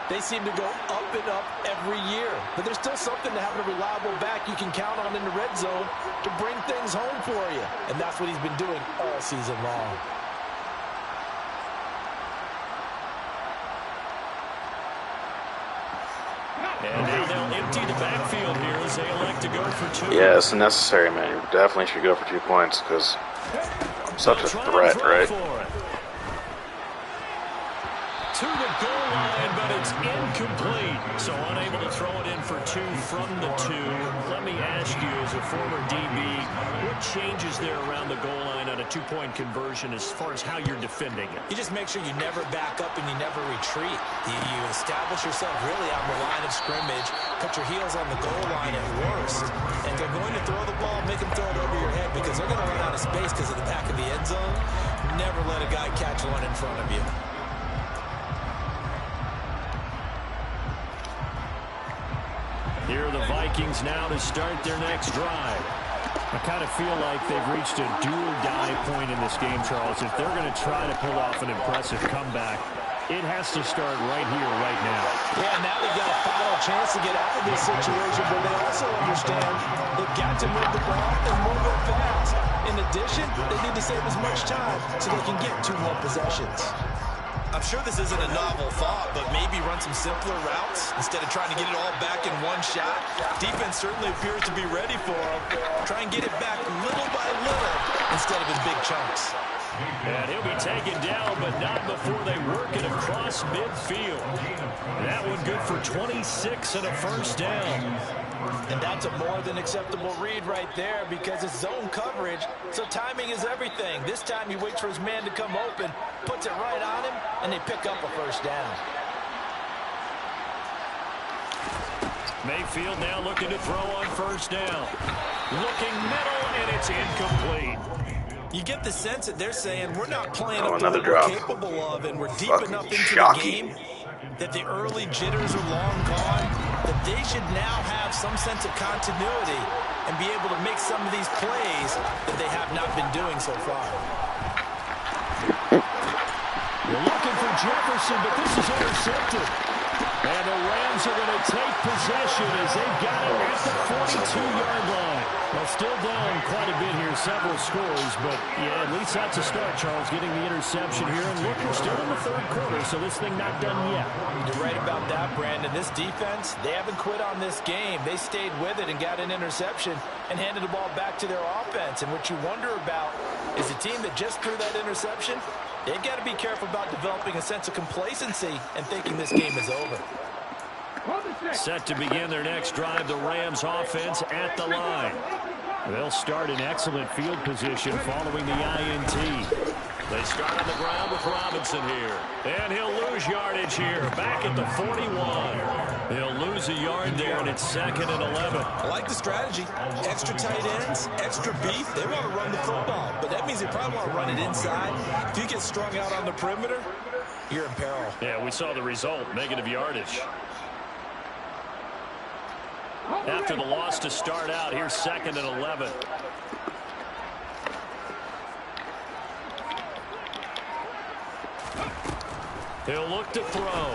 they seem to go up and up every year. But there's still something to having a reliable back you can count on in the red zone to bring things home for you. And that's what he's been doing all season long. And now they'll empty the backfield here as they elect to go for 2. Yeah, it's necessary, man. You definitely should go for 2 points because I'm such a threat, right? To the goal line, but it's incomplete. So unable to throw it in for 2 from the 2. Let me ask you, as a former DB, what changes there around the goal line on a 2-point conversion as far as how you're defending it? You just make sure you never back up and you never retreat. You establish yourself really on the line of scrimmage, put your heels on the goal line at worst, and they're going to throw the ball, make them throw it over your head because they're going to run out of space because of the back of the end zone. Never let a guy catch one in front of you. Here are the Vikings now to start their next drive. I kind of feel like they've reached a do-or-die point in this game, Charles. If they're going to try to pull off an impressive comeback, it has to start right here, right now. Yeah, now they've got a final chance to get out of this situation, but they also understand they've got to move the ball and move it fast. In addition, they need to save as much time so they can get 2 more possessions. I'm sure this isn't a novel thought, but maybe run some simpler routes instead of trying to get it all back in one shot. Defense certainly appears to be ready for him. Try and get it back little by little instead of in big chunks. And he'll be taken down, but not before they work it across midfield. That one good for 26 and a first down. And that's a more than acceptable read right there because it's zone coverage, so timing is everything. This time he waits for his man to come open, puts it right on him, and they pick up a first down. Mayfield now looking to throw on first down. Looking middle, and it's incomplete. You get the sense that they're saying we're not playing Oh, up to another what we're drop. capable of, and we're deep Fucking enough into shocking. the game that the early jitters are long gone, that they should now have some sense of continuity and be able to make some of these plays that they have not been doing so far. You're looking for Jefferson, but this is intercepted. And the Rams are going to take possession as they've got it at the 42-yard line. Well, still down quite a bit here, several scores, but yeah, at least that's a start, Charles, getting the interception here. And look, we're still in the 3rd quarter, so this thing not done yet. You're right about that, Brandon. This defense, they haven't quit on this game. They stayed with it and got an interception and handed the ball back to their offense. And what you wonder about is the team that just threw that interception, they've got to be careful about developing a sense of complacency and thinking this game is over. Set to begin their next drive, the Rams offense at the line. They'll start in excellent field position following the INT. They start on the ground with Robinson here. And he'll lose yardage here, back at the 41. He'll lose a yard there, and it's 2nd and 11. I like the strategy. Extra tight ends, extra beef. They want to run the football, but that means they probably want to run it inside. If you get strung out on the perimeter, you're in peril. Yeah, we saw the result, negative yardage. After the loss to start out, here's 2nd and 11. He'll look to throw.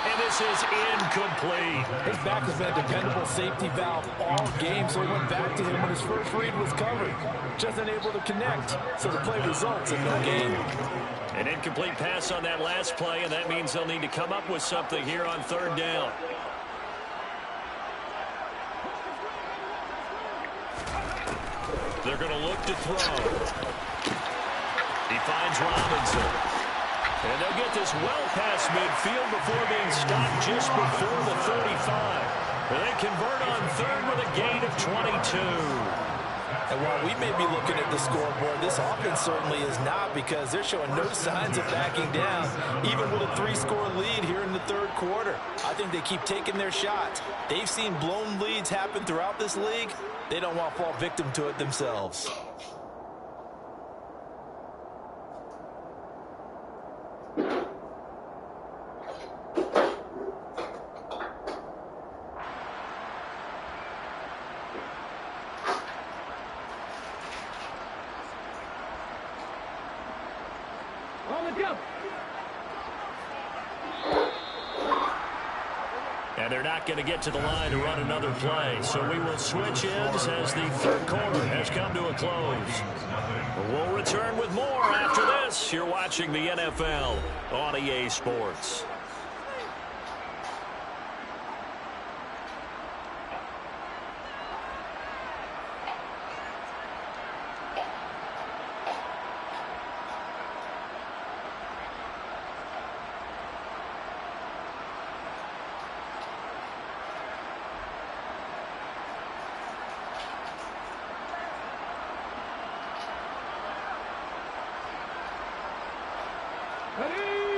And this is incomplete. His back has been a dependable safety valve all game, so he went back to him when his first read was covered. Just unable to connect, so the play results in no gain. An incomplete pass on that last play, and that means they'll need to come up with something here on 3rd down. They're going to look to throw. He finds Robinson. And they'll get this well past midfield before being stopped just before the 35. And they convert on 3rd with a gain of 22. And while we may be looking at the scoreboard, this offense certainly is not, because they're showing no signs of backing down, even with a 3-score lead here in the 3rd quarter. I think they keep taking their shots. They've seen blown leads happen throughout this league. They don't want to fall victim to it themselves. And they're not going to get to the line to run another play. So we will switch ends as the 3rd quarter has come to a close. We'll return with more after this. You're watching the NFL on EA Sports.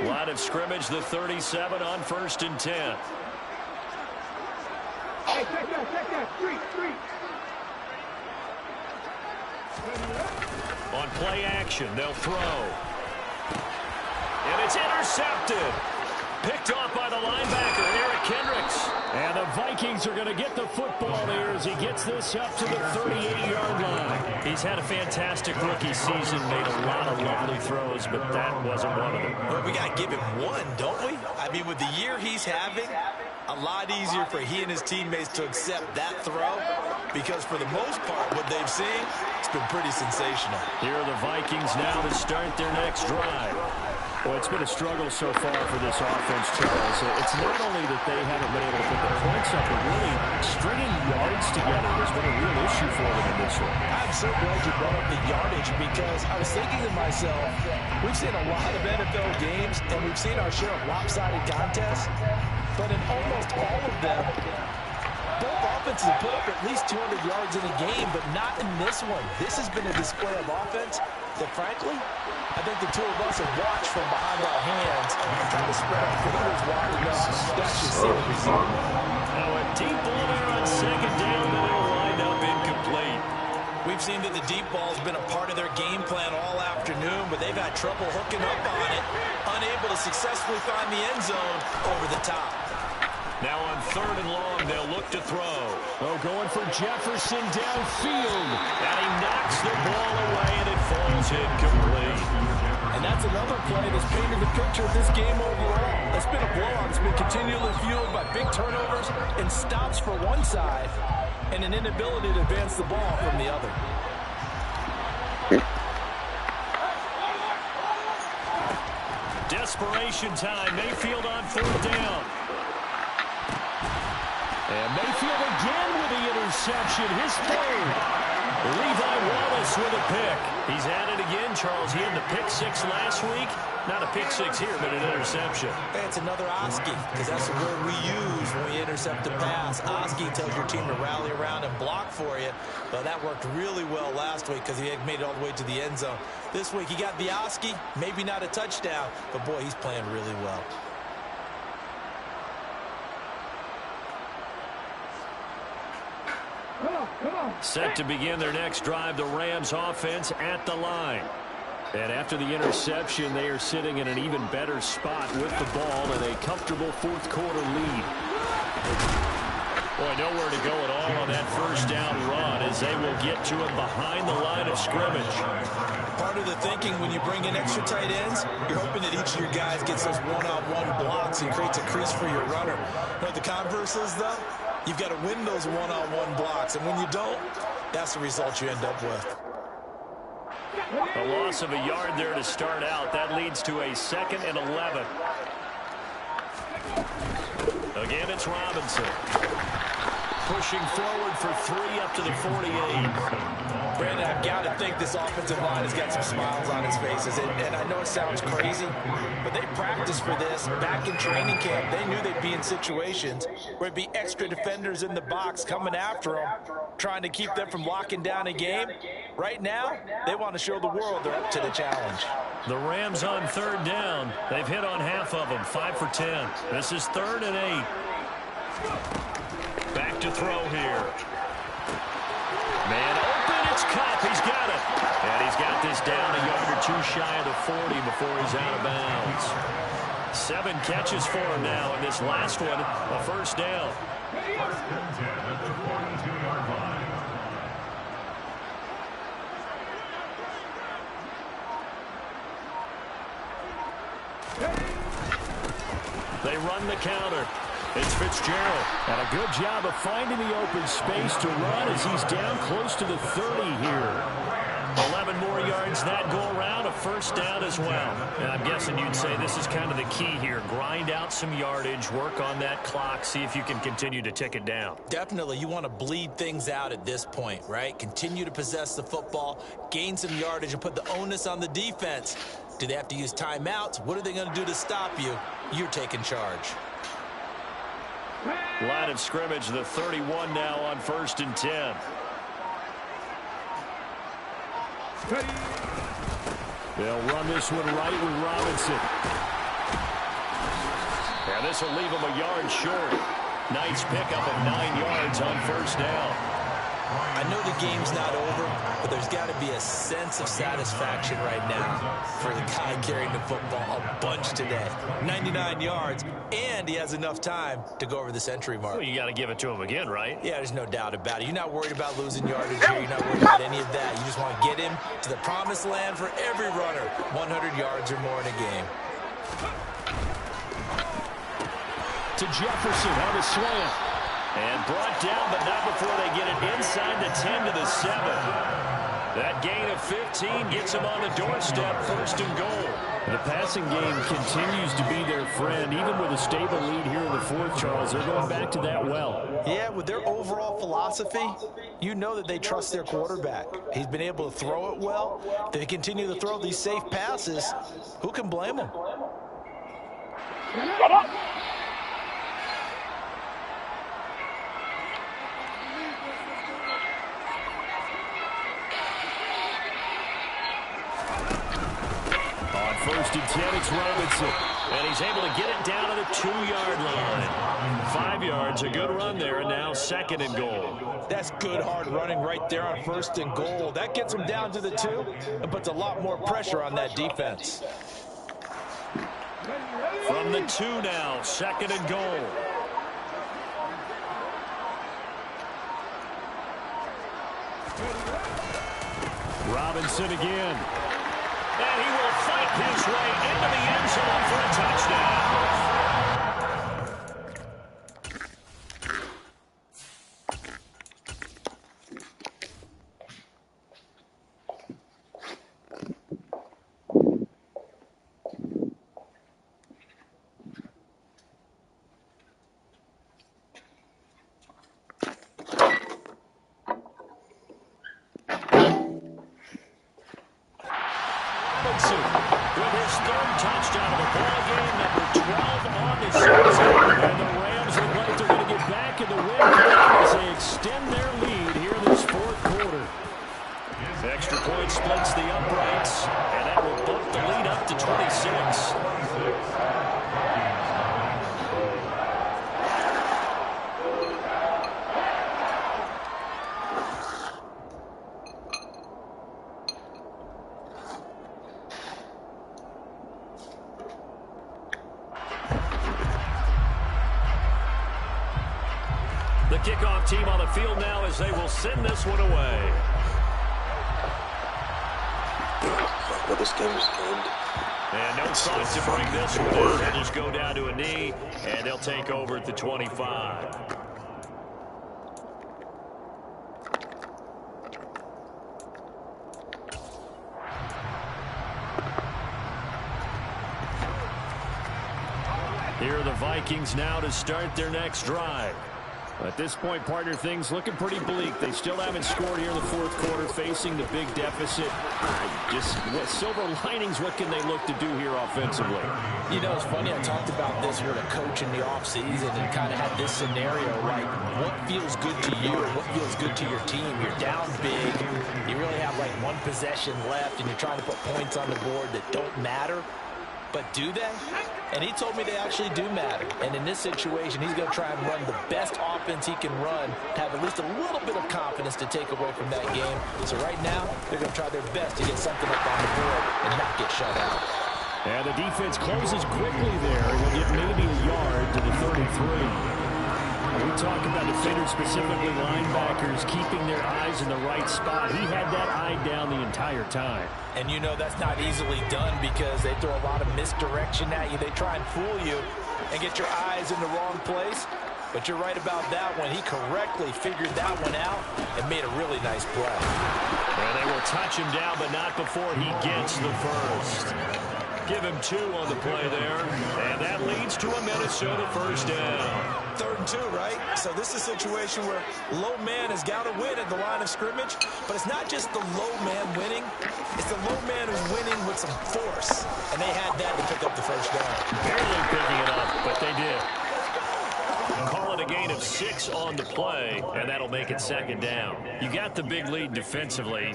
Line of scrimmage, the 37 on 1st and 10. Hey, check that, street. On play action, they'll throw. And it's intercepted. Picked off by the linebacker, Eric Kendricks. And the Vikings are going to get the football here as he gets this up to the 38-yard line. He's had a fantastic rookie season, made a lot of lovely throws, but that wasn't one of them. Well, we got to give him one, don't we? I mean, with the year he's having, a lot easier for he and his teammates to accept that throw, because for the most part, what they've seen, it's been pretty sensational. Here are the Vikings now to start their next drive. Well, it's been a struggle so far for this offense, Charles. It's not only that they haven't been able to put the points up, but really stringing yards together has been a real issue for them in this one. I'm so glad you brought up the yardage, because I was thinking to myself, we've seen a lot of NFL games, and we've seen our share of lopsided contests, but in almost all of them, both offenses have put up at least 200 yards in a game, but not in this one. This has been a display of offense that, frankly, I think the two of us have watched from behind our hands and trying to spread our fingers wide enough to actually see the result. Now a deep ball there on 2nd down, but it'll wind up incomplete. We've seen that the deep ball has been a part of their game plan all afternoon, but they've had trouble hooking up on it, unable to successfully find the end zone over the top. Now on 3rd and long, they'll look to throw. Oh, going for Jefferson downfield. And he knocks the ball away, and it falls incomplete. And that's another play that's painted the picture of this game overall. It's been a blowout. It's been continually fueled by big turnovers and stops for one side and an inability to advance the ball from the other. Desperation time. Mayfield on 4th down. And Mayfield again with the interception, his 3rd. Levi Wallace with a pick. He's at it again, Charles. He had the pick 6 last week. Not a pick 6 here, but an interception. Hey, it's another Oski, because that's the word we use when we intercept a pass. Oski tells your team to rally around and block for you. But that worked really well last week because he had made it all the way to the end zone. This week he got the Oski, maybe not a touchdown, but boy, he's playing really well. Set to begin their next drive, the Rams offense at the line. And after the interception, they are sitting in an even better spot with the ball and a comfortable fourth-quarter lead. Boy, nowhere to go at all on that first down run as they will get to him behind the line of scrimmage. Part of the thinking when you bring in extra tight ends, you're hoping that each of your guys gets those one-on-one blocks and creates a crease for your runner. You know what the converse is, though? You've got to win those one-on-one blocks, and when you don't, that's the result you end up with. A loss of a yard there to start out. That leads to a 2nd and 11. Again, it's Robinson. Pushing forward for 3 up to the 48. Brandon, I've got to think this offensive line has got some smiles on its faces. And I know it sounds crazy, but they practiced for this back in training camp. They knew they'd be in situations where it'd be extra defenders in the box coming after them, trying to keep them from locking down a game. Right now, they want to show the world they're up to the challenge. The Rams on 3rd down. They've hit on half of them, 5 for 10. This is 3rd and 8. Back to throw here. Man open, it's Cup. He's got it. And he's got this down a yard or 2 shy of the 40 before he's out of bounds. 7 catches for him now, and this last one, a first down. First and 10 at the 42-yard line. They run the counter. It's Fitzgerald. And a good job of finding the open space to run as he's down close to the 30 here. 11 more yards that go around, a first down as well. And I'm guessing you'd say this is kind of the key here. Grind out some yardage, work on that clock, see if you can continue to tick it down. Definitely, you want to bleed things out at this point, right? Continue to possess the football, gain some yardage, and put the onus on the defense. Do they have to use timeouts? What are they going to do to stop you? You're taking charge. Line of scrimmage, the 31 now on 1st and 10. They'll run this one right with Robinson. And this will leave him a yard short. Nice pickup of 9 yards on first down. I know the game's not over, but there's got to be a sense of satisfaction right now for the guy carrying the football a bunch today. 99 yards, and he has enough time to go over the century mark. Well, you got to give it to him again, right? Yeah, there's no doubt about it. You're not worried about losing yardage here. You're not worried about any of that. You just want to get him to the promised land for every runner. 100 yards or more in a game. To Jefferson on the slant. And brought down, but not before they get it inside the 10 to the 7. That gain of 15 gets them on the doorstep, 1st and goal. The passing game continues to be their friend, even with a stable lead here in the 4th, Charles. They're going back to that well. Yeah, with their overall philosophy, you know that they trust their quarterback. He's been able to throw it well. They continue to throw these safe passes. Who can blame them? Shut up! On 1st and 10, it's Robinson. And he's able to get it down to the 2-yard line. 5 yards, a good run there, and now 2nd and goal. That's good hard running right there on 1st and goal. That gets them down to the 2 and puts a lot more pressure on that defense. From the 2 now, 2nd and goal. Robinson again. And he will fight his way into the end zone for a touchdown. With his 3rd touchdown of the ball game, number 12 on the season. And the Rams look like they're going to get back in the win as they extend their lead here in this 4th quarter. Extra point splits the uprights, and that will bump the lead up to 26. kickoff team on the field now as they will send this one away. Well, this game is gamed. And no thought to bring this one in. They'll just go down to a knee, and they'll take over at the 25. Here are the Vikings now to start their next drive. At this point, partner, things looking pretty bleak. They still haven't scored here in the fourth quarter, facing the big deficit. Just what silver linings, what can they look to do here offensively? You know, it's funny, I talked about this with a coach in the offseason and kind of had this scenario, like, what feels good to you or what feels good to your team? You're down big, you really have like one possession left, and you're trying to put points on the board that don't matter. But do they? And he told me they actually do matter. And in this situation, he's going to try and run the best offense he can run, have at least a little bit of confidence to take away from that game. So right now, they're going to try their best to get something up on the board and not get shut out. And the defense closes quickly there. It will get maybe a yard to the 33. We talk about defenders, specifically linebackers, keeping their eyes in the right spot. He had that eye down the entire time. And you know that's not easily done because they throw a lot of misdirection at you. They try and fool you and get your eyes in the wrong place. But you're right about that one. He correctly figured that one out and made a really nice play. And they will touch him down, but not before he gets the first. Give him 2 on the play there, and that leads to a Minnesota first down. 3rd and 2, right? So this is a situation where low man has got to win at the line of scrimmage, but it's not just the low man winning. It's the low man who's winning with some force, and they had that to pick up the first down. Barely picking it up, but they did. Call it a gain of 6 on the play, and that'll make it 2nd down. You got the big lead defensively,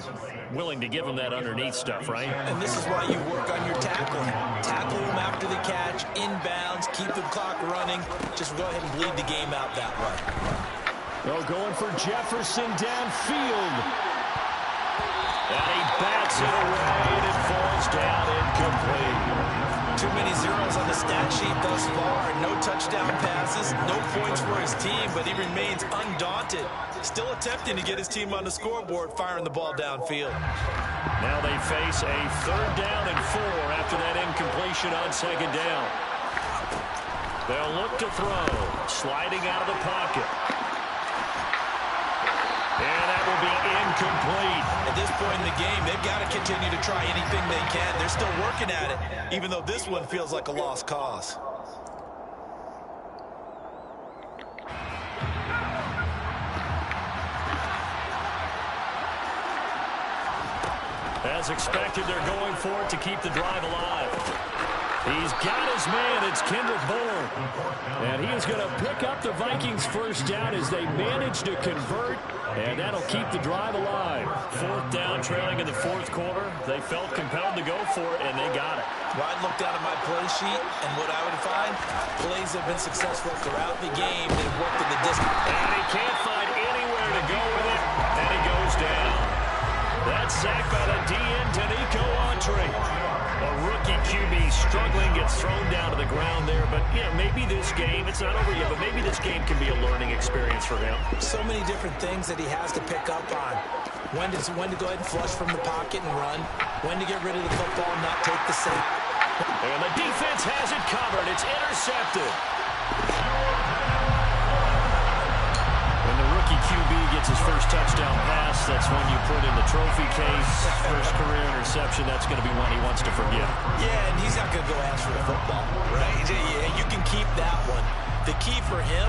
willing to give them that underneath stuff, right? And this is why you work on your tackling. Tackle them after the catch, inbounds, keep the clock running. Just go ahead and bleed the game out that way. They're going for Jefferson downfield. And he bats it away, and it falls down incomplete. Too many zeros on the stat sheet thus far. No touchdown passes, no points for his team, but he remains undaunted. Still attempting to get his team on the scoreboard, firing the ball downfield. Now they face a 3rd down and 4 after that incompletion on 2nd down. They'll look to throw, sliding out of the pocket. And that will be incomplete. At this point in the game, they've got to continue to try anything they can. They're still working at it, even though this one feels like a lost cause. As expected, they're going for it to keep the drive alive. He's got his man. It's Kendrick Bourne. And he is going to pick up the Vikings first down as they manage to convert. And that'll keep the drive alive. 4th down, trailing in the 4th quarter. They felt compelled to go for it, and they got it. Well, I'd look down at my play sheet, and what I would find, plays have been successful throughout the game. They've worked in the distance. And he can't find anywhere to go with it, and he goes down. That's sacked by the DN, Danico Autry. A rookie QB struggling, gets thrown down to the ground there. But, you know, maybe this game, it's not over yet, but maybe this game can be a learning experience for him. So many different things that he has to pick up on. When to go ahead and flush from the pocket and run. When to get rid of the football and not take the safe. And the defense has it covered. It's intercepted. When the rookie QB gets his first touchdown pass, that's when you put in the trophy case. First career interception, that's going to be one he wants to forget. Yeah, and he's not going to go ask for the football, right? Yeah, you can keep that one. The key for him,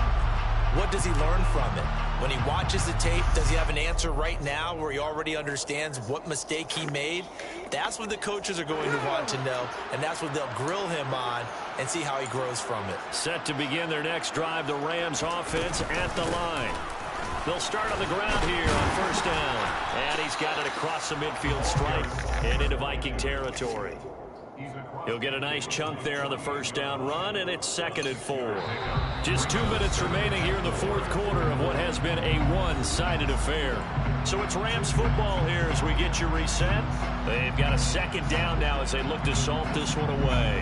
what does he learn from it? When he watches the tape, does he have an answer right now where he already understands what mistake he made? That's what the coaches are going to want to know, and that's what they'll grill him on and see how he grows from it. Set to begin their next drive, the Rams offense at the line. They'll start on the ground here on 1st down. And he's got it across the midfield stripe and into Viking territory. He'll get a nice chunk there on the 1st down run, and it's 2nd and 4. Just 2 minutes remaining here in the 4th quarter of what has been a one-sided affair. So it's Rams football here as we get you reset. They've got a 2nd down now as they look to salt this one away.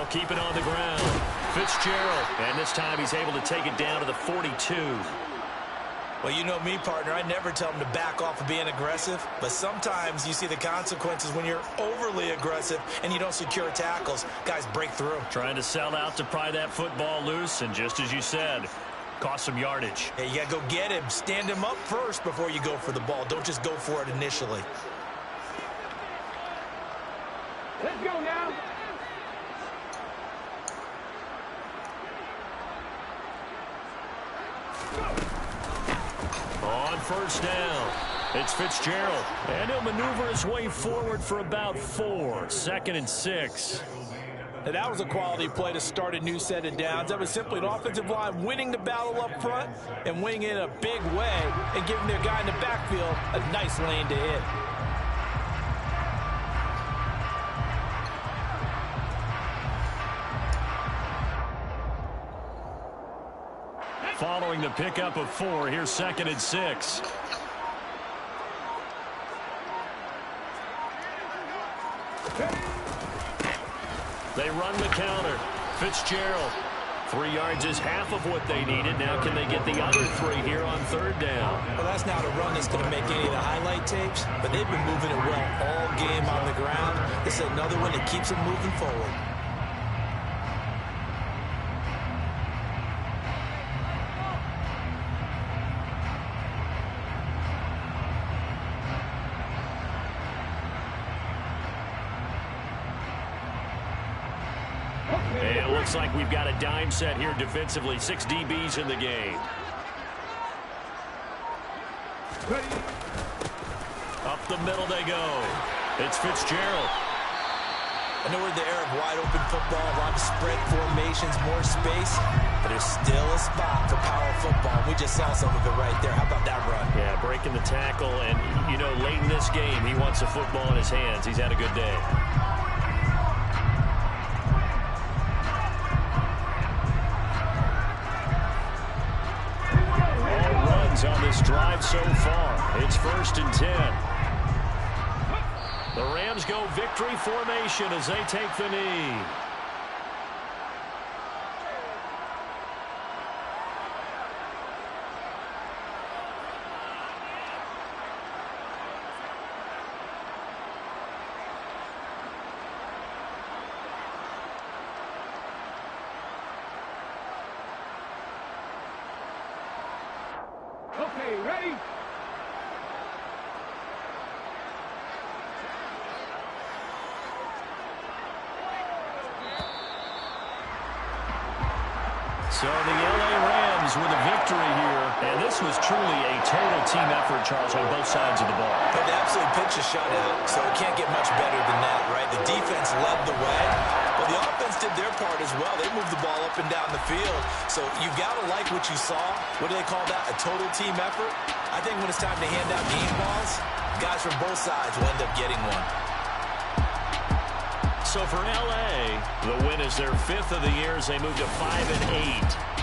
They'll keep it on the ground. Fitzgerald, and this time he's able to take it down to the 42. Well, you know me, partner. I never tell them to back off of being aggressive, but sometimes you see the consequences when you're overly aggressive and you don't secure tackles. Guys break through. Trying to sell out to pry that football loose, and just as you said, cost some yardage. Hey, you got to go get him. Stand him up first before you go for the ball. Don't just go for it initially. Let's go now. On first down, it's Fitzgerald. And he'll maneuver his way forward for about 4. 2nd and 6. Now, that was a quality play to start a new set of downs. That was simply an offensive line winning the battle up front and winning it in a big way and giving their guy in the backfield a nice lane to hit. Following the pickup of 4, here's 2nd and 6. They run the counter. Fitzgerald. 3 yards is half of what they needed. Now can they get the other 3 here on 3rd down? Well, that's not a run that's going to make any of the highlight tapes, but they've been moving it well all game on the ground. This is another one that keeps them moving forward. It looks like we've got a dime set here defensively. 6 DBs in the game. Up the middle they go. It's Fitzgerald. I know we're in the era of wide-open football, a lot of spread formations, more space, but there's still a spot for power football. We just saw some of it right there. How about that run? Yeah, breaking the tackle, and, you know, late in this game, he wants the football in his hands. He's had a good day. On this drive so far, it's 1st and 10. The Rams go victory formation as they take the knee. Okay, ready? So the LA Rams with a victory here. And this was truly a total team effort, Charles, on both sides of the ball. But they absolutely pitched a shutout, so it can't get much better than that, right? The defense led the way, but the offense did their part as well. They moved the ball up and down the field. So you've got to like what you saw. What do they call that? A total team effort? I think when it's time to hand out game balls, guys from both sides will end up getting one. So for LA, the win is their 5th of the year as they move to 5 and 8.